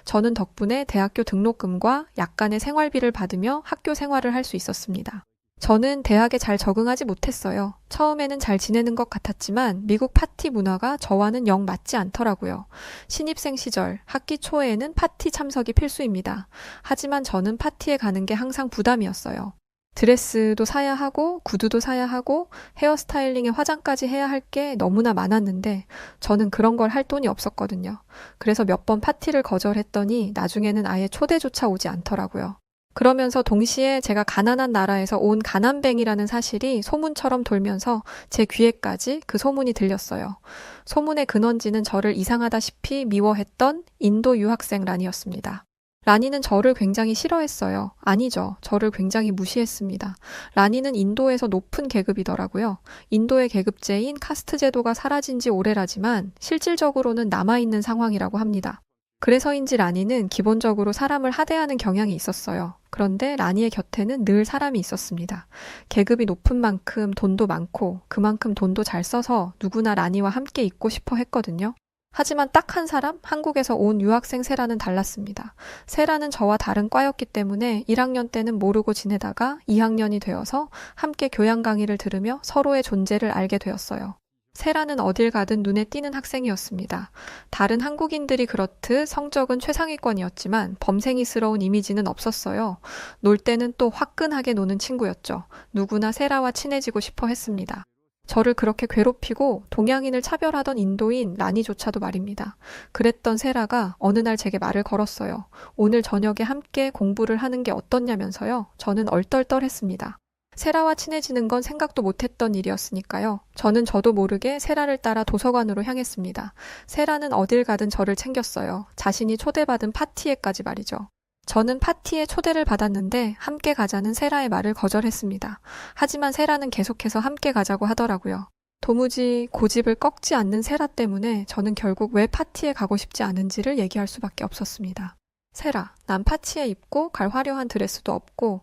저는 덕분에 대학교 등록금과 약간의 생활비를 받으며 학교 생활을 할 수 있었습니다. 저는 대학에 잘 적응하지 못했어요. 처음에는 잘 지내는 것 같았지만 미국 파티 문화가 저와는 영 맞지 않더라고요. 신입생 시절, 학기 초에는 파티 참석이 필수입니다. 하지만 저는 파티에 가는 게 항상 부담이었어요. 드레스도 사야 하고 구두도 사야 하고 헤어스타일링에 화장까지 해야 할 게 너무나 많았는데 저는 그런 걸 할 돈이 없었거든요. 그래서 몇 번 파티를 거절했더니 나중에는 아예 초대조차 오지 않더라고요. 그러면서 동시에 제가 가난한 나라에서 온 가난뱅이라는 사실이 소문처럼 돌면서 제 귀에까지 그 소문이 들렸어요. 소문의 근원지는 저를 이상하다시피 미워했던 인도 유학생 란이었습니다. 라니는 저를 굉장히 싫어했어요. 아니죠. 저를 굉장히 무시했습니다. 라니는 인도에서 높은 계급이더라고요. 인도의 계급제인 카스트 제도가 사라진 지 오래라지만 실질적으로는 남아있는 상황이라고 합니다. 그래서인지 라니는 기본적으로 사람을 하대하는 경향이 있었어요. 그런데 라니의 곁에는 늘 사람이 있었습니다. 계급이 높은 만큼 돈도 많고 그만큼 돈도 잘 써서 누구나 라니와 함께 있고 싶어 했거든요. 하지만 딱 한 사람, 한국에서 온 유학생 세라는 달랐습니다. 세라는 저와 다른 과였기 때문에 1학년 때는 모르고 지내다가 2학년이 되어서 함께 교양 강의를 들으며 서로의 존재를 알게 되었어요. 세라는 어딜 가든 눈에 띄는 학생이었습니다. 다른 한국인들이 그렇듯 성적은 최상위권이었지만 범생이스러운 이미지는 없었어요. 놀 때는 또 화끈하게 노는 친구였죠. 누구나 세라와 친해지고 싶어 했습니다. 저를 그렇게 괴롭히고 동양인을 차별하던 인도인 라니조차도 말입니다. 그랬던 세라가 어느 날 제게 말을 걸었어요. 오늘 저녁에 함께 공부를 하는 게 어떻냐면서요. 저는 얼떨떨했습니다. 세라와 친해지는 건 생각도 못했던 일이었으니까요. 저는 저도 모르게 세라를 따라 도서관으로 향했습니다. 세라는 어딜 가든 저를 챙겼어요. 자신이 초대받은 파티에까지 말이죠. 저는 파티에 초대를 받았는데 함께 가자는 세라의 말을 거절했습니다. 하지만 세라는 계속해서 함께 가자고 하더라고요. 도무지 고집을 꺾지 않는 세라 때문에 저는 결국 왜 파티에 가고 싶지 않은지를 얘기할 수밖에 없었습니다. 세라, 난 파티에 입고 갈 화려한 드레스도 없고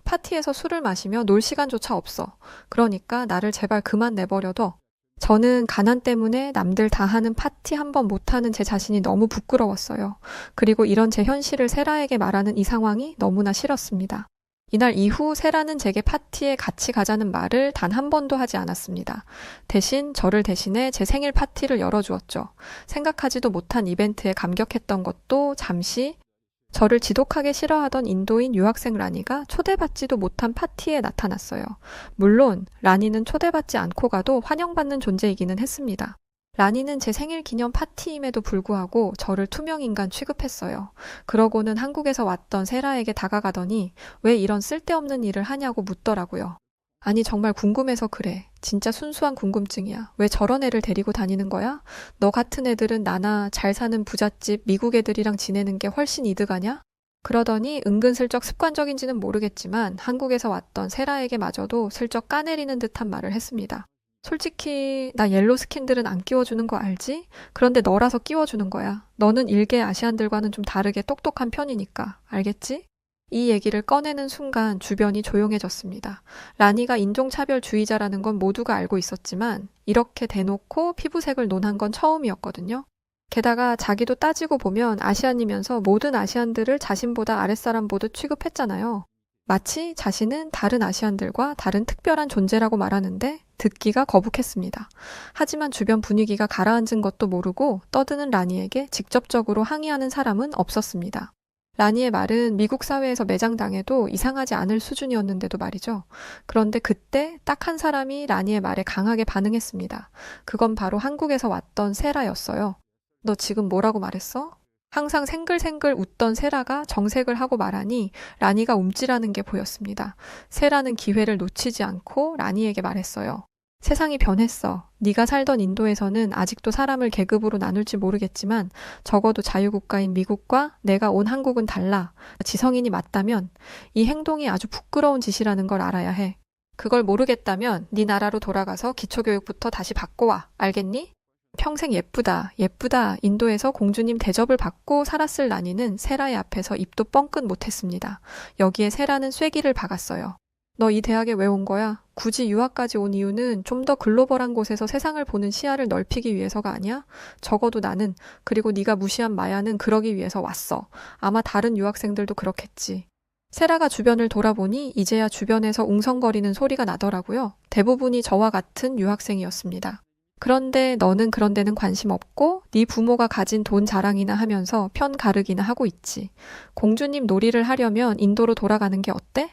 파티에서 술을 마시며 놀 시간조차 없어. 그러니까 나를 제발 그만 내버려둬. 저는 가난 때문에 남들 다 하는 파티 한 번 못하는 제 자신이 너무 부끄러웠어요. 그리고 이런 제 현실을 세라에게 말하는 이 상황이 너무나 싫었습니다. 이날 이후 세라는 제게 파티에 같이 가자는 말을 단 한 번도 하지 않았습니다. 대신 저를 대신해 제 생일 파티를 열어주었죠. 생각하지도 못한 이벤트에 감격했던 것도 잠시 저를 지독하게 싫어하던 인도인 유학생 라니가 초대받지도 못한 파티에 나타났어요. 물론 라니는 초대받지 않고 가도 환영받는 존재이기는 했습니다. 라니는 제 생일 기념 파티임에도 불구하고 저를 투명인간 취급했어요. 그러고는 한국에서 왔던 세라에게 다가가더니 왜 이런 쓸데없는 일을 하냐고 묻더라고요. 아니 정말 궁금해서 그래. 진짜 순수한 궁금증이야. 왜 저런 애를 데리고 다니는 거야? 너 같은 애들은 나나 잘 사는 부잣집 미국 애들이랑 지내는 게 훨씬 이득하냐? 그러더니 은근슬쩍 습관적인지는 모르겠지만 한국에서 왔던 세라에게 마저도 슬쩍 까내리는 듯한 말을 했습니다. 솔직히 나 옐로 스킨들은 안 끼워주는 거 알지? 그런데 너라서 끼워주는 거야. 너는 일개 아시안들과는 좀 다르게 똑똑한 편이니까. 알겠지? 이 얘기를 꺼내는 순간 주변이 조용해졌습니다. 라니가 인종차별주의자라는 건 모두가 알고 있었지만 이렇게 대놓고 피부색을 논한 건 처음이었거든요. 게다가 자기도 따지고 보면 아시안이면서 모든 아시안들을 자신보다 아랫사람 보듯 취급했잖아요. 마치 자신은 다른 아시안들과 다른 특별한 존재라고 말하는데 듣기가 거북했습니다. 하지만 주변 분위기가 가라앉은 것도 모르고 떠드는 라니에게 직접적으로 항의하는 사람은 없었습니다. 라니의 말은 미국 사회에서 매장당해도 이상하지 않을 수준이었는데도 말이죠. 그런데 그때 딱 한 사람이 라니의 말에 강하게 반응했습니다. 그건 바로 한국에서 왔던 세라였어요. 너 지금 뭐라고 말했어? 항상 생글생글 웃던 세라가 정색을 하고 말하니 라니가 움찔하는 게 보였습니다. 세라는 기회를 놓치지 않고 라니에게 말했어요. 세상이 변했어. 네가 살던 인도에서는 아직도 사람을 계급으로 나눌지 모르겠지만 적어도 자유국가인 미국과 내가 온 한국은 달라. 지성인이 맞다면 이 행동이 아주 부끄러운 짓이라는 걸 알아야 해. 그걸 모르겠다면 네 나라로 돌아가서 기초교육부터 다시 받고 와. 알겠니? 평생 예쁘다, 예쁘다 인도에서 공주님 대접을 받고 살았을 라니는 세라의 앞에서 입도 뻥끗 못했습니다. 여기에 세라는 쐐기를 박았어요. 너 이 대학에 왜 온 거야? 굳이 유학까지 온 이유는 좀 더 글로벌한 곳에서 세상을 보는 시야를 넓히기 위해서가 아니야? 적어도 나는, 그리고 네가 무시한 마야는 그러기 위해서 왔어. 아마 다른 유학생들도 그렇겠지. 세라가 주변을 돌아보니 이제야 주변에서 웅성거리는 소리가 나더라고요. 대부분이 저와 같은 유학생이었습니다. 그런데 너는 그런 데는 관심 없고 네 부모가 가진 돈 자랑이나 하면서 편 가르기나 하고 있지. 공주님 놀이를 하려면 인도로 돌아가는 게 어때?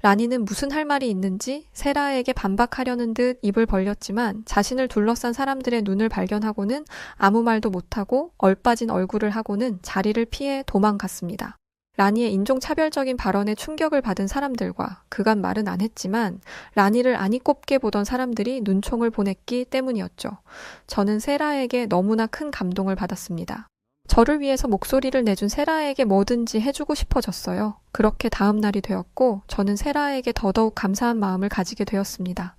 라니는 무슨 할 말이 있는지 세라에게 반박하려는 듯 입을 벌렸지만 자신을 둘러싼 사람들의 눈을 발견하고는 아무 말도 못하고 얼빠진 얼굴을 하고는 자리를 피해 도망갔습니다. 라니의 인종차별적인 발언에 충격을 받은 사람들과 그간 말은 안 했지만 라니를 아니 꼽게 보던 사람들이 눈총을 보냈기 때문이었죠. 저는 세라에게 너무나 큰 감동을 받았습니다. 저를 위해서 목소리를 내준 세라에게 뭐든지 해주고 싶어졌어요. 그렇게 다음 날이 되었고 저는 세라에게 더더욱 감사한 마음을 가지게 되었습니다.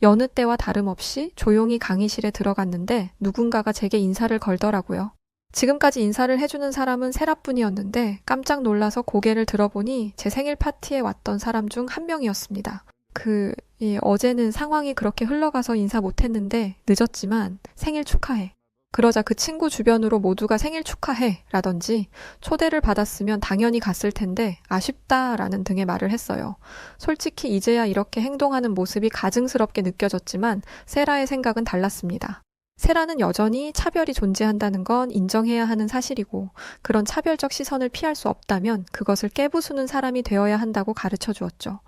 여느 때와 다름없이 조용히 강의실에 들어갔는데 누군가가 제게 인사를 걸더라고요. 지금까지 인사를 해주는 사람은 세라뿐이었는데 깜짝 놀라서 고개를 들어보니 제 생일 파티에 왔던 사람 중 한 명이었습니다. 어제는 상황이 그렇게 흘러가서 인사 못했는데 늦었지만 생일 축하해. 그러자 그 친구 주변으로 모두가 생일 축하해 라든지 초대를 받았으면 당연히 갔을 텐데 아쉽다 라는 등의 말을 했어요. 솔직히 이제야 이렇게 행동하는 모습이 가증스럽게 느껴졌지만 세라의 생각은 달랐습니다. 세라는 여전히 차별이 존재한다는 건 인정해야 하는 사실이고 그런 차별적 시선을 피할 수 없다면 그것을 깨부수는 사람이 되어야 한다고 가르쳐 주었죠.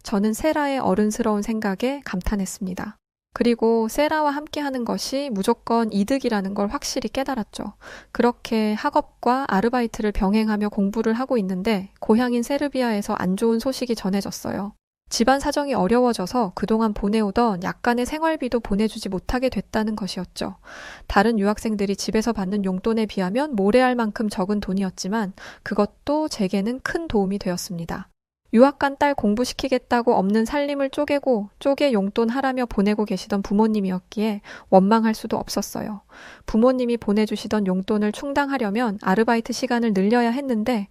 저는 세라의 어른스러운 생각에 감탄했습니다. 그리고 세라와 함께 하는 것이 무조건 이득이라는 걸 확실히 깨달았죠. 그렇게 학업과 아르바이트를 병행하며 공부를 하고 있는데 고향인 세르비아에서 안 좋은 소식이 전해졌어요. 집안 사정이 어려워져서 그동안 보내오던 약간의 생활비도 보내주지 못하게 됐다는 것이었죠. 다른 유학생들이 집에서 받는 용돈에 비하면 모래알 만큼 적은 돈이었지만 그것도 제게는 큰 도움이 되었습니다. 유학 간 딸 공부시키겠다고 없는 살림을 쪼개고 쪼개 용돈 하라며 보내고 계시던 부모님이었기에 원망할 수도 없었어요. 부모님이 보내주시던 용돈을 충당하려면 아르바이트 시간을 늘려야 했는데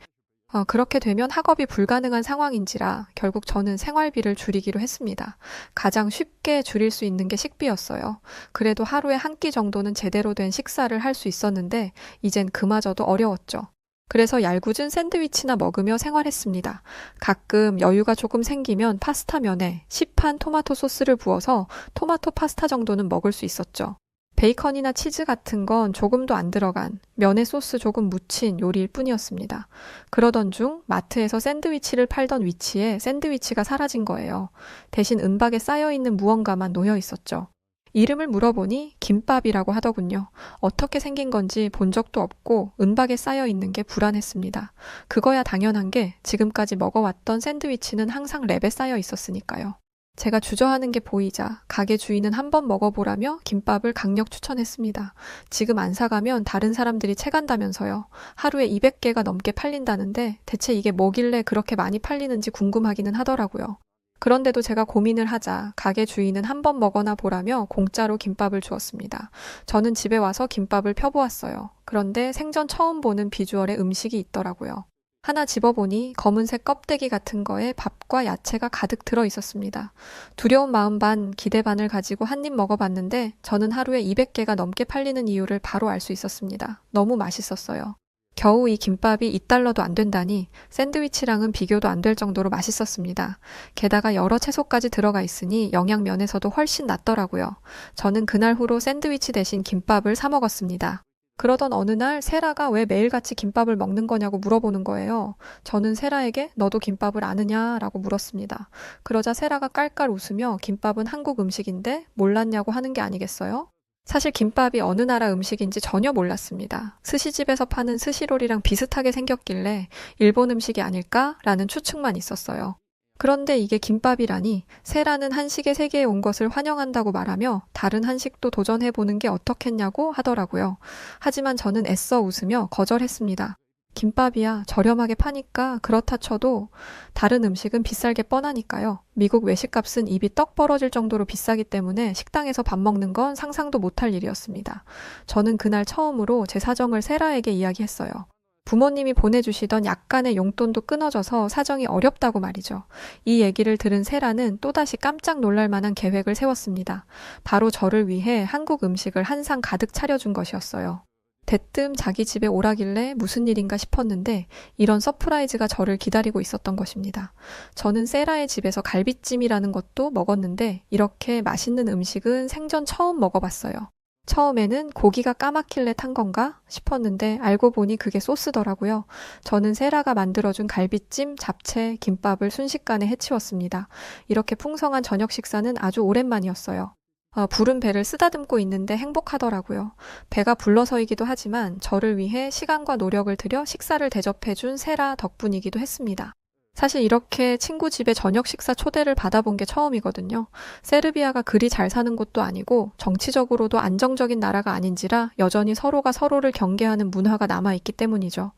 그렇게 되면 학업이 불가능한 상황인지라 결국 저는 생활비를 줄이기로 했습니다. 가장 쉽게 줄일 수 있는 게 식비였어요. 그래도 하루에 한 끼 정도는 제대로 된 식사를 할 수 있었는데 이젠 그마저도 어려웠죠. 그래서 얄궂은 샌드위치나 먹으며 생활했습니다. 가끔 여유가 조금 생기면 파스타면에 시판 토마토 소스를 부어서 토마토 파스타 정도는 먹을 수 있었죠. 베이컨이나 치즈 같은 건 조금도 안 들어간 면에 소스 조금 묻힌 요리일 뿐이었습니다. 그러던 중 마트에서 샌드위치를 팔던 위치에 샌드위치가 사라진 거예요. 대신 은박에 쌓여있는 무언가만 놓여 있었죠. 이름을 물어보니 김밥이라고 하더군요. 어떻게 생긴 건지 본 적도 없고 은박에 쌓여있는 게 불안했습니다. 그거야 당연한 게 지금까지 먹어왔던 샌드위치는 항상 랩에 쌓여 있었으니까요. 제가 주저하는 게 보이자 가게 주인은 한번 먹어보라며 김밥을 강력 추천했습니다. 지금 안 사가면 다른 사람들이 채간다면서요. 하루에 200개가 넘게 팔린다는데 대체 이게 뭐길래 그렇게 많이 팔리는지 궁금하기는 하더라고요. 그런데도 제가 고민을 하자 가게 주인은 한번 먹어나 보라며 공짜로 김밥을 주었습니다. 저는 집에 와서 김밥을 펴보았어요. 그런데 생전 처음 보는 비주얼의 음식이 있더라고요. 하나 집어보니 검은색 껍데기 같은 거에 밥과 야채가 가득 들어 있었습니다. 두려운 마음 반, 기대 반을 가지고 한 입 먹어봤는데 저는 하루에 200개가 넘게 팔리는 이유를 바로 알 수 있었습니다. 너무 맛있었어요. 겨우 이 김밥이 2달러도 안 된다니 샌드위치랑은 비교도 안 될 정도로 맛있었습니다. 게다가 여러 채소까지 들어가 있으니 영양면에서도 훨씬 낫더라고요. 저는 그날 후로 샌드위치 대신 김밥을 사 먹었습니다. 그러던 어느 날 세라가 왜 매일같이 김밥을 먹는 거냐고 물어보는 거예요. 저는 세라에게 너도 김밥을 아느냐? 라고 물었습니다. 그러자 세라가 깔깔 웃으며 김밥은 한국 음식인데 몰랐냐고 하는 게 아니겠어요? 사실 김밥이 어느 나라 음식인지 전혀 몰랐습니다. 스시집에서 파는 스시롤이랑 비슷하게 생겼길래 일본 음식이 아닐까라는 추측만 있었어요. 그런데 이게 김밥이라니 세라는 한식의 세계에 온 것을 환영한다고 말하며 다른 한식도 도전해보는 게 어떻겠냐고 하더라고요. 하지만 저는 애써 웃으며 거절했습니다. 김밥이야 저렴하게 파니까 그렇다 쳐도 다른 음식은 비쌀 게 뻔하니까요. 미국 외식값은 입이 떡 벌어질 정도로 비싸기 때문에 식당에서 밥 먹는 건 상상도 못할 일이었습니다. 저는 그날 처음으로 제 사정을 세라에게 이야기했어요. 부모님이 보내주시던 약간의 용돈도 끊어져서 사정이 어렵다고 말이죠. 이 얘기를 들은 세라는 또다시 깜짝 놀랄 만한 계획을 세웠습니다. 바로 저를 위해 한국 음식을 한 상 가득 차려준 것이었어요. 대뜸 자기 집에 오라길래 무슨 일인가 싶었는데 이런 서프라이즈가 저를 기다리고 있었던 것입니다. 저는 세라의 집에서 갈비찜이라는 것도 먹었는데 이렇게 맛있는 음식은 생전 처음 먹어봤어요. 처음에는 고기가 까맣길래 탄 건가 싶었는데 알고 보니 그게 소스더라고요. 저는 세라가 만들어준 갈비찜, 잡채, 김밥을 순식간에 해치웠습니다. 이렇게 풍성한 저녁 식사는 아주 오랜만이었어요. 부른 배를 쓰다듬고 있는데 행복하더라고요. 배가 불러서이기도 하지만 저를 위해 시간과 노력을 들여 식사를 대접해준 세라 덕분이기도 했습니다. 사실 이렇게 친구 집에 저녁 식사 초대를 받아본 게 처음이거든요. 세르비아가 그리 잘 사는 곳도 아니고 정치적으로도 안정적인 나라가 아닌지라 여전히 서로가 서로를 경계하는 문화가 남아있기 때문이죠.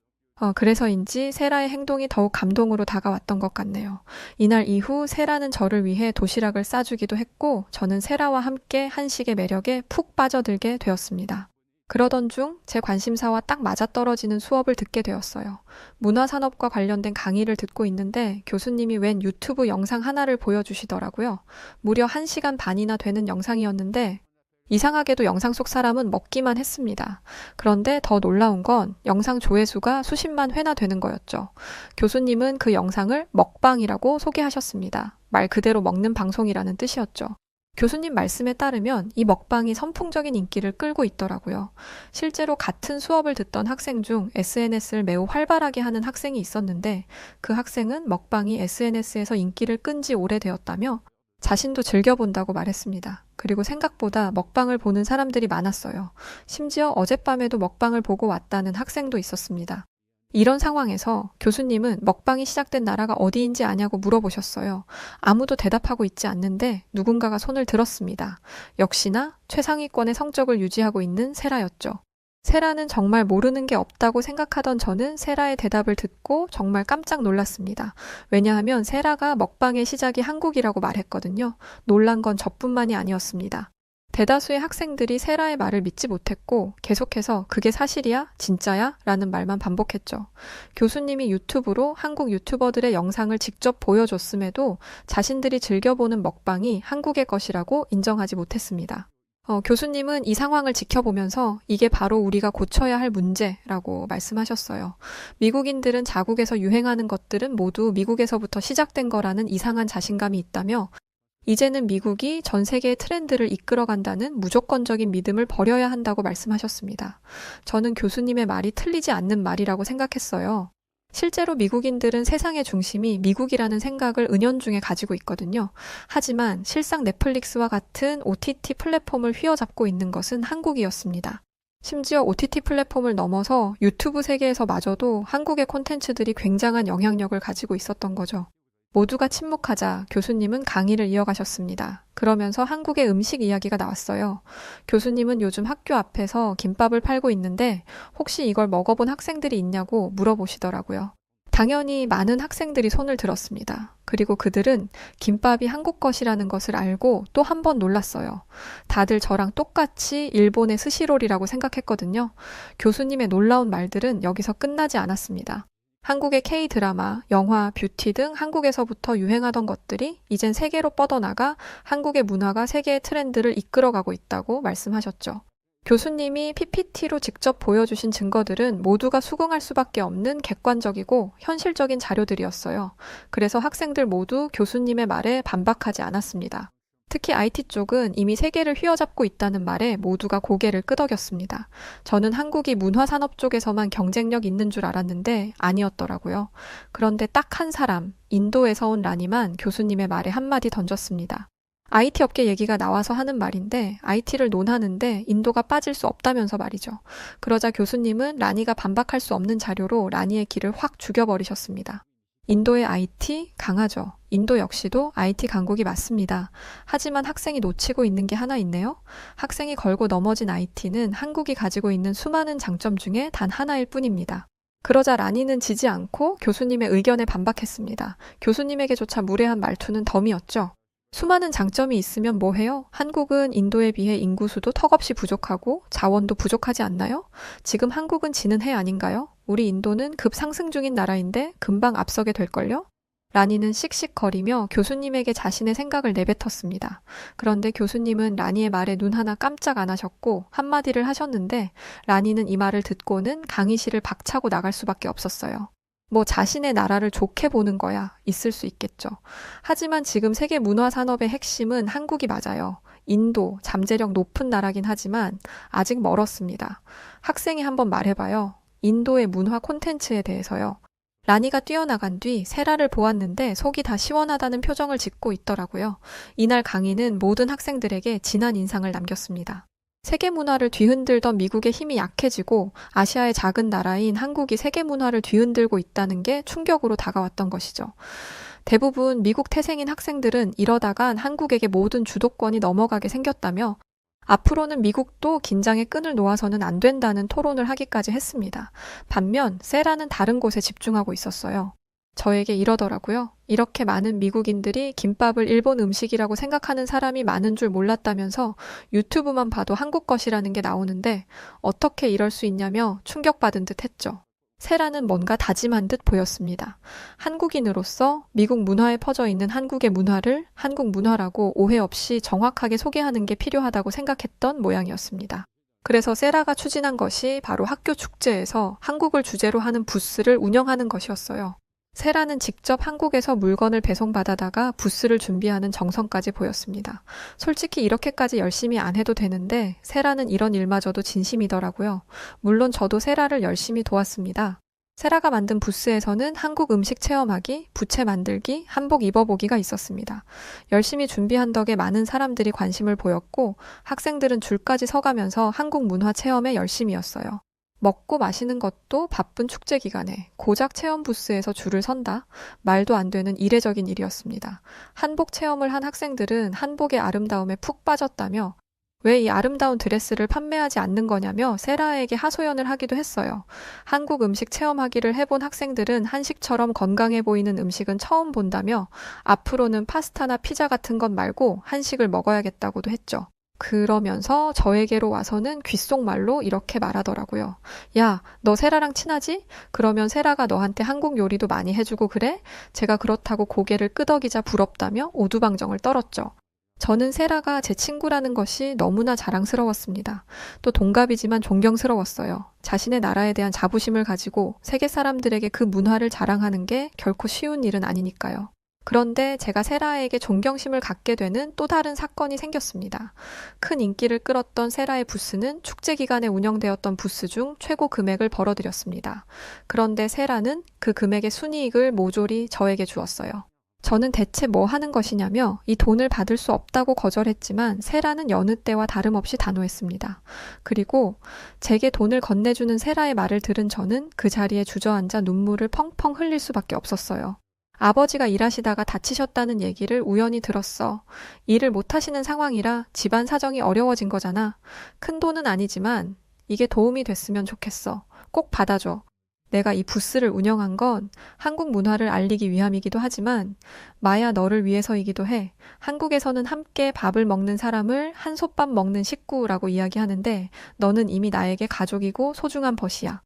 그래서인지 세라의 행동이 더욱 감동으로 다가왔던 것 같네요. 이날 이후 세라는 저를 위해 도시락을 싸주기도 했고 저는 세라와 함께 한식의 매력에 푹 빠져들게 되었습니다. 그러던 중 제 관심사와 딱 맞아떨어지는 수업을 듣게 되었어요. 문화산업과 관련된 강의를 듣고 있는데 교수님이 웬 유튜브 영상 하나를 보여주시더라고요. 무려 1시간 반이나 되는 영상이었는데 이상하게도 영상 속 사람은 먹기만 했습니다. 그런데 더 놀라운 건 영상 조회수가 수십만 회나 되는 거였죠. 교수님은 그 영상을 먹방이라고 소개하셨습니다. 말 그대로 먹는 방송이라는 뜻이었죠. 교수님 말씀에 따르면 이 먹방이 선풍적인 인기를 끌고 있더라고요. 실제로 같은 수업을 듣던 학생 중 SNS를 매우 활발하게 하는 학생이 있었는데 그 학생은 먹방이 SNS에서 인기를 끈 지 오래되었다며 자신도 즐겨본다고 말했습니다. 그리고 생각보다 먹방을 보는 사람들이 많았어요. 심지어 어젯밤에도 먹방을 보고 왔다는 학생도 있었습니다. 이런 상황에서 교수님은 먹방이 시작된 나라가 어디인지 아냐고 물어보셨어요. 아무도 대답하고 있지 않는데 누군가가 손을 들었습니다. 역시나 최상위권의 성적을 유지하고 있는 세라였죠. 세라는 정말 모르는 게 없다고 생각하던 저는 세라의 대답을 듣고 정말 깜짝 놀랐습니다. 왜냐하면 세라가 먹방의 시작이 한국이라고 말했거든요. 놀란 건 저뿐만이 아니었습니다. 대다수의 학생들이 세라의 말을 믿지 못했고 계속해서 그게 사실이야? 진짜야? 라는 말만 반복했죠. 교수님이 유튜브로 한국 유튜버들의 영상을 직접 보여줬음에도 자신들이 즐겨보는 먹방이 한국의 것이라고 인정하지 못했습니다. 교수님은 이 상황을 지켜보면서 이게 바로 우리가 고쳐야 할 문제라고 말씀하셨어요. 미국인들은 자국에서 유행하는 것들은 모두 미국에서부터 시작된 거라는 이상한 자신감이 있다며 이제는 미국이 전 세계의 트렌드를 이끌어간다는 무조건적인 믿음을 버려야 한다고 말씀하셨습니다. 저는 교수님의 말이 틀리지 않는 말이라고 생각했어요. 실제로 미국인들은 세상의 중심이 미국이라는 생각을 은연중에 가지고 있거든요. 하지만 실상 넷플릭스와 같은 OTT 플랫폼을 휘어잡고 있는 것은 한국이었습니다. 심지어 OTT 플랫폼을 넘어서 유튜브 세계에서마저도 한국의 콘텐츠들이 굉장한 영향력을 가지고 있었던 거죠. 모두가 침묵하자 교수님은 강의를 이어가셨습니다. 그러면서 한국의 음식 이야기가 나왔어요. 교수님은 요즘 학교 앞에서 김밥을 팔고 있는데 혹시 이걸 먹어본 학생들이 있냐고 물어보시더라고요. 당연히 많은 학생들이 손을 들었습니다. 그리고 그들은 김밥이 한국 것이라는 것을 알고 또 한 번 놀랐어요. 다들 저랑 똑같이 일본의 스시롤이라고 생각했거든요. 교수님의 놀라운 말들은 여기서 끝나지 않았습니다. 한국의 K-드라마, 영화, 뷰티 등 한국에서부터 유행하던 것들이 이젠 세계로 뻗어나가 한국의 문화가 세계의 트렌드를 이끌어가고 있다고 말씀하셨죠. 교수님이 PPT로 직접 보여주신 증거들은 모두가 수긍할 수밖에 없는 객관적이고 현실적인 자료들이었어요. 그래서 학생들 모두 교수님의 말에 반박하지 않았습니다. 특히 IT 쪽은 이미 세계를 휘어잡고 있다는 말에 모두가 고개를 끄덕였습니다. 저는 한국이 문화산업 쪽에서만 경쟁력 있는 줄 알았는데 아니었더라고요. 그런데 딱 한 사람, 인도에서 온 라니만 교수님의 말에 한마디 던졌습니다. IT 업계 얘기가 나와서 하는 말인데 IT를 논하는데 인도가 빠질 수 없다면서 말이죠. 그러자 교수님은 라니가 반박할 수 없는 자료로 라니의 길을 확 죽여버리셨습니다. 인도의 IT 강하죠. 인도 역시도 IT 강국이 맞습니다. 하지만 학생이 놓치고 있는 게 하나 있네요. 학생이 걸고 넘어진 IT는 한국이 가지고 있는 수많은 장점 중에 단 하나일 뿐입니다. 그러자 라니는 지지 않고 교수님의 의견에 반박했습니다. 교수님에게조차 무례한 말투는 덤이었죠. 수많은 장점이 있으면 뭐 해요? 한국은 인도에 비해 인구수도 턱없이 부족하고 자원도 부족하지 않나요? 지금 한국은 지는 해 아닌가요? 우리 인도는 급상승 중인 나라인데 금방 앞서게 될걸요? 라니는 씩씩거리며 교수님에게 자신의 생각을 내뱉었습니다. 그런데 교수님은 라니의 말에 눈 하나 깜짝 안 하셨고 한마디를 하셨는데 라니는 이 말을 듣고는 강의실을 박차고 나갈 수밖에 없었어요. 뭐 자신의 나라를 좋게 보는 거야 있을 수 있겠죠. 하지만 지금 세계 문화 산업의 핵심은 한국이 맞아요. 인도, 잠재력 높은 나라긴 하지만 아직 멀었습니다. 학생이 한번 말해봐요. 인도의 문화 콘텐츠에 대해서요. 라니가 뛰어나간 뒤 세라를 보았는데 속이 다 시원하다는 표정을 짓고 있더라고요. 이날 강의는 모든 학생들에게 진한 인상을 남겼습니다. 세계 문화를 뒤흔들던 미국의 힘이 약해지고 아시아의 작은 나라인 한국이 세계 문화를 뒤흔들고 있다는 게 충격으로 다가왔던 것이죠. 대부분 미국 태생인 학생들은 이러다간 한국에게 모든 주도권이 넘어가게 생겼다며 앞으로는 미국도 긴장의 끈을 놓아서는 안 된다는 토론을 하기까지 했습니다. 반면 세라는 다른 곳에 집중하고 있었어요. 저에게 이러더라고요. 이렇게 많은 미국인들이 김밥을 일본 음식이라고 생각하는 사람이 많은 줄 몰랐다면서 유튜브만 봐도 한국 것이라는 게 나오는데 어떻게 이럴 수 있냐며 충격받은 듯 했죠. 세라는 뭔가 다짐한 듯 보였습니다. 한국인으로서 미국 문화에 퍼져 있는 한국의 문화를 한국 문화라고 오해 없이 정확하게 소개하는 게 필요하다고 생각했던 모양이었습니다. 그래서 세라가 추진한 것이 바로 학교 축제에서 한국을 주제로 하는 부스를 운영하는 것이었어요. 세라는 직접 한국에서 물건을 배송받아다가 부스를 준비하는 정성까지 보였습니다. 솔직히 이렇게까지 열심히 안 해도 되는데 세라는 이런 일마저도 진심이더라고요. 물론 저도 세라를 열심히 도왔습니다. 세라가 만든 부스에서는 한국 음식 체험하기, 부채 만들기, 한복 입어보기가 있었습니다. 열심히 준비한 덕에 많은 사람들이 관심을 보였고 학생들은 줄까지 서가면서 한국 문화 체험에 열심이었어요. 먹고 마시는 것도 바쁜 축제 기간에 고작 체험 부스에서 줄을 선다? 말도 안 되는 이례적인 일이었습니다. 한복 체험을 한 학생들은 한복의 아름다움에 푹 빠졌다며 왜 이 아름다운 드레스를 판매하지 않는 거냐며 세라에게 하소연을 하기도 했어요. 한국 음식 체험하기를 해본 학생들은 한식처럼 건강해 보이는 음식은 처음 본다며 앞으로는 파스타나 피자 같은 것 말고 한식을 먹어야겠다고도 했죠. 그러면서 저에게로 와서는 귓속말로 이렇게 말하더라고요. 야, 너 세라랑 친하지? 그러면 세라가 너한테 한국 요리도 많이 해주고 그래? 제가 그렇다고 고개를 끄덕이자 부럽다며 오두방정을 떨었죠. 저는 세라가 제 친구라는 것이 너무나 자랑스러웠습니다. 또 동갑이지만 존경스러웠어요. 자신의 나라에 대한 자부심을 가지고 세계 사람들에게 그 문화를 자랑하는 게 결코 쉬운 일은 아니니까요. 그런데 제가 세라에게 존경심을 갖게 되는 또 다른 사건이 생겼습니다. 큰 인기를 끌었던 세라의 부스는 축제 기간에 운영되었던 부스 중 최고 금액을 벌어들였습니다. 그런데 세라는 그 금액의 순이익을 모조리 저에게 주었어요. 저는 대체 뭐 하는 것이냐며 이 돈을 받을 수 없다고 거절했지만 세라는 여느 때와 다름없이 단호했습니다. 그리고 제게 돈을 건네주는 세라의 말을 들은 저는 그 자리에 주저앉아 눈물을 펑펑 흘릴 수밖에 없었어요. 아버지가 일하시다가 다치셨다는 얘기를 우연히 들었어. 일을 못하시는 상황이라 집안 사정이 어려워진 거잖아. 큰 돈은 아니지만 이게 도움이 됐으면 좋겠어. 꼭 받아줘. 내가 이 부스를 운영한 건 한국 문화를 알리기 위함이기도 하지만 마야 너를 위해서이기도 해. 한국에서는 함께 밥을 먹는 사람을 한솥밥 먹는 식구라고 이야기하는데 너는 이미 나에게 가족이고 소중한 벗이야.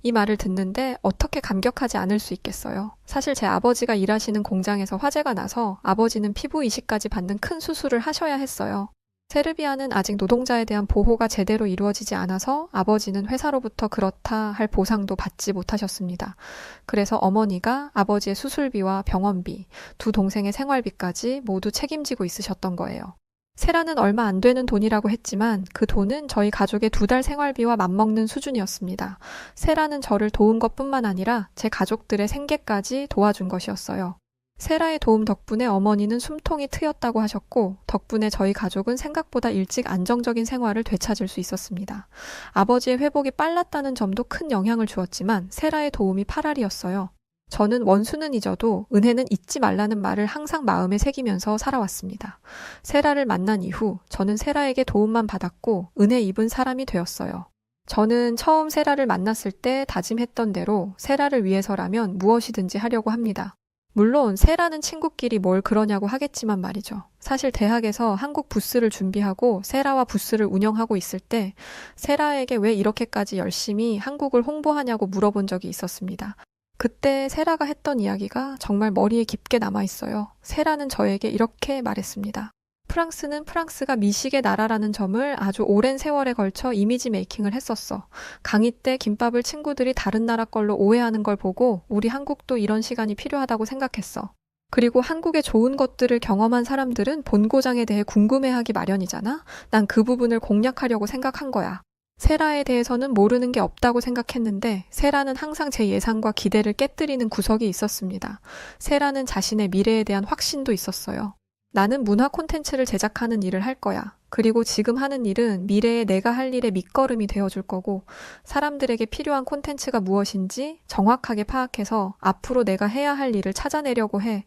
이 말을 듣는데 어떻게 감격하지 않을 수 있겠어요. 사실 제 아버지가 일하시는 공장에서 화재가 나서 아버지는 피부 이식까지 받는 큰 수술을 하셔야 했어요. 세르비아는 아직 노동자에 대한 보호가 제대로 이루어지지 않아서 아버지는 회사로부터 그렇다 할 보상도 받지 못하셨습니다. 그래서 어머니가 아버지의 수술비와 병원비, 두 동생의 생활비까지 모두 책임지고 있으셨던 거예요. 세라는 얼마 안 되는 돈이라고 했지만 그 돈은 저희 가족의 2달 생활비와 맞먹는 수준이었습니다. 세라는 저를 도운 것뿐만 아니라 제 가족들의 생계까지 도와준 것이었어요. 세라의 도움 덕분에 어머니는 숨통이 트였다고 하셨고 덕분에 저희 가족은 생각보다 일찍 안정적인 생활을 되찾을 수 있었습니다. 아버지의 회복이 빨랐다는 점도 큰 영향을 주었지만 세라의 도움이 파랄이었어요. 저는 원수는 잊어도 은혜는 잊지 말라는 말을 항상 마음에 새기면서 살아왔습니다. 세라를 만난 이후 저는 세라에게 도움만 받았고 은혜 입은 사람이 되었어요. 저는 처음 세라를 만났을 때 다짐했던 대로 세라를 위해서라면 무엇이든지 하려고 합니다. 물론 세라는 친구끼리 뭘 그러냐고 하겠지만 말이죠. 사실 대학에서 한국 부스를 준비하고 세라와 부스를 운영하고 있을 때 세라에게 왜 이렇게까지 열심히 한국을 홍보하냐고 물어본 적이 있었습니다. 그때 세라가 했던 이야기가 정말 머리에 깊게 남아있어요. 세라는 저에게 이렇게 말했습니다. 프랑스는 프랑스가 미식의 나라라는 점을 아주 오랜 세월에 걸쳐 이미지 메이킹을 했었어. 강의 때 김밥을 친구들이 다른 나라 걸로 오해하는 걸 보고 우리 한국도 이런 시간이 필요하다고 생각했어. 그리고 한국의 좋은 것들을 경험한 사람들은 본고장에 대해 궁금해하기 마련이잖아? 난 그 부분을 공략하려고 생각한 거야. 세라에 대해서는 모르는 게 없다고 생각했는데 세라는 항상 제 예상과 기대를 깨뜨리는 구석이 있었습니다. 세라는 자신의 미래에 대한 확신도 있었어요. 나는 문화 콘텐츠를 제작하는 일을 할 거야. 그리고 지금 하는 일은 미래에 내가 할 일의 밑거름이 되어줄 거고 사람들에게 필요한 콘텐츠가 무엇인지 정확하게 파악해서 앞으로 내가 해야 할 일을 찾아내려고 해.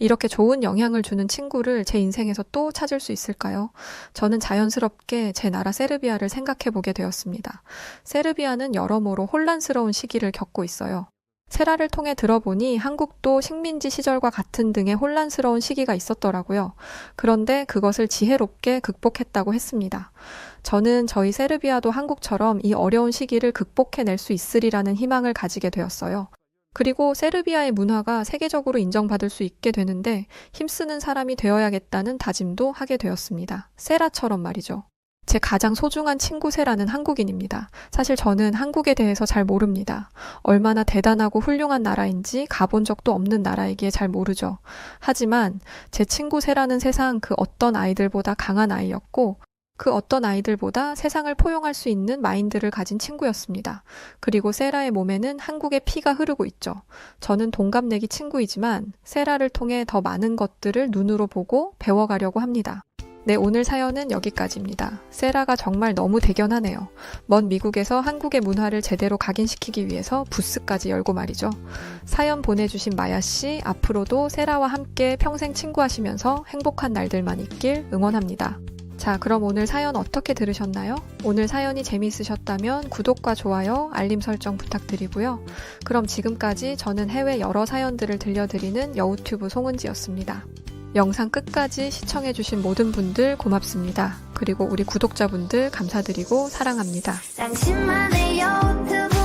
이렇게 좋은 영향을 주는 친구를 제 인생에서 또 찾을 수 있을까요? 저는 자연스럽게 제 나라 세르비아를 생각해 보게 되었습니다. 세르비아는 여러모로 혼란스러운 시기를 겪고 있어요. 세라를 통해 들어보니 한국도 식민지 시절과 같은 등의 혼란스러운 시기가 있었더라고요. 그런데 그것을 지혜롭게 극복했다고 했습니다. 저는 저희 세르비아도 한국처럼 이 어려운 시기를 극복해낼 수 있으리라는 희망을 가지게 되었어요. 그리고 세르비아의 문화가 세계적으로 인정받을 수 있게 되는데 힘쓰는 사람이 되어야겠다는 다짐도 하게 되었습니다. 세라처럼 말이죠. 제 가장 소중한 친구 세라는 한국인입니다. 사실 저는 한국에 대해서 잘 모릅니다. 얼마나 대단하고 훌륭한 나라인지 가본 적도 없는 나라이기에 잘 모르죠. 하지만 제 친구 세라는 세상 그 어떤 아이들보다 강한 아이였고 그 어떤 아이들보다 세상을 포용할 수 있는 마인드를 가진 친구였습니다. 그리고 세라의 몸에는 한국의 피가 흐르고 있죠. 저는 동갑내기 친구이지만 세라를 통해 더 많은 것들을 눈으로 보고 배워가려고 합니다. 네, 오늘 사연은 여기까지입니다. 세라가 정말 너무 대견하네요. 먼 미국에서 한국의 문화를 제대로 각인시키기 위해서 부스까지 열고 말이죠. 사연 보내주신 마야씨, 앞으로도 세라와 함께 평생 친구하시면서 행복한 날들만 있길 응원합니다. 자, 그럼 오늘 사연 어떻게 들으셨나요? 오늘 사연이 재미있으셨다면 구독과 좋아요, 알림 설정 부탁드리고요. 그럼 지금까지 저는 해외 여러 사연들을 들려드리는 여우튜브 송은지였습니다. 영상 끝까지 시청해주신 모든 분들 고맙습니다. 그리고 우리 구독자분들 감사드리고 사랑합니다. 당신만의 유튜브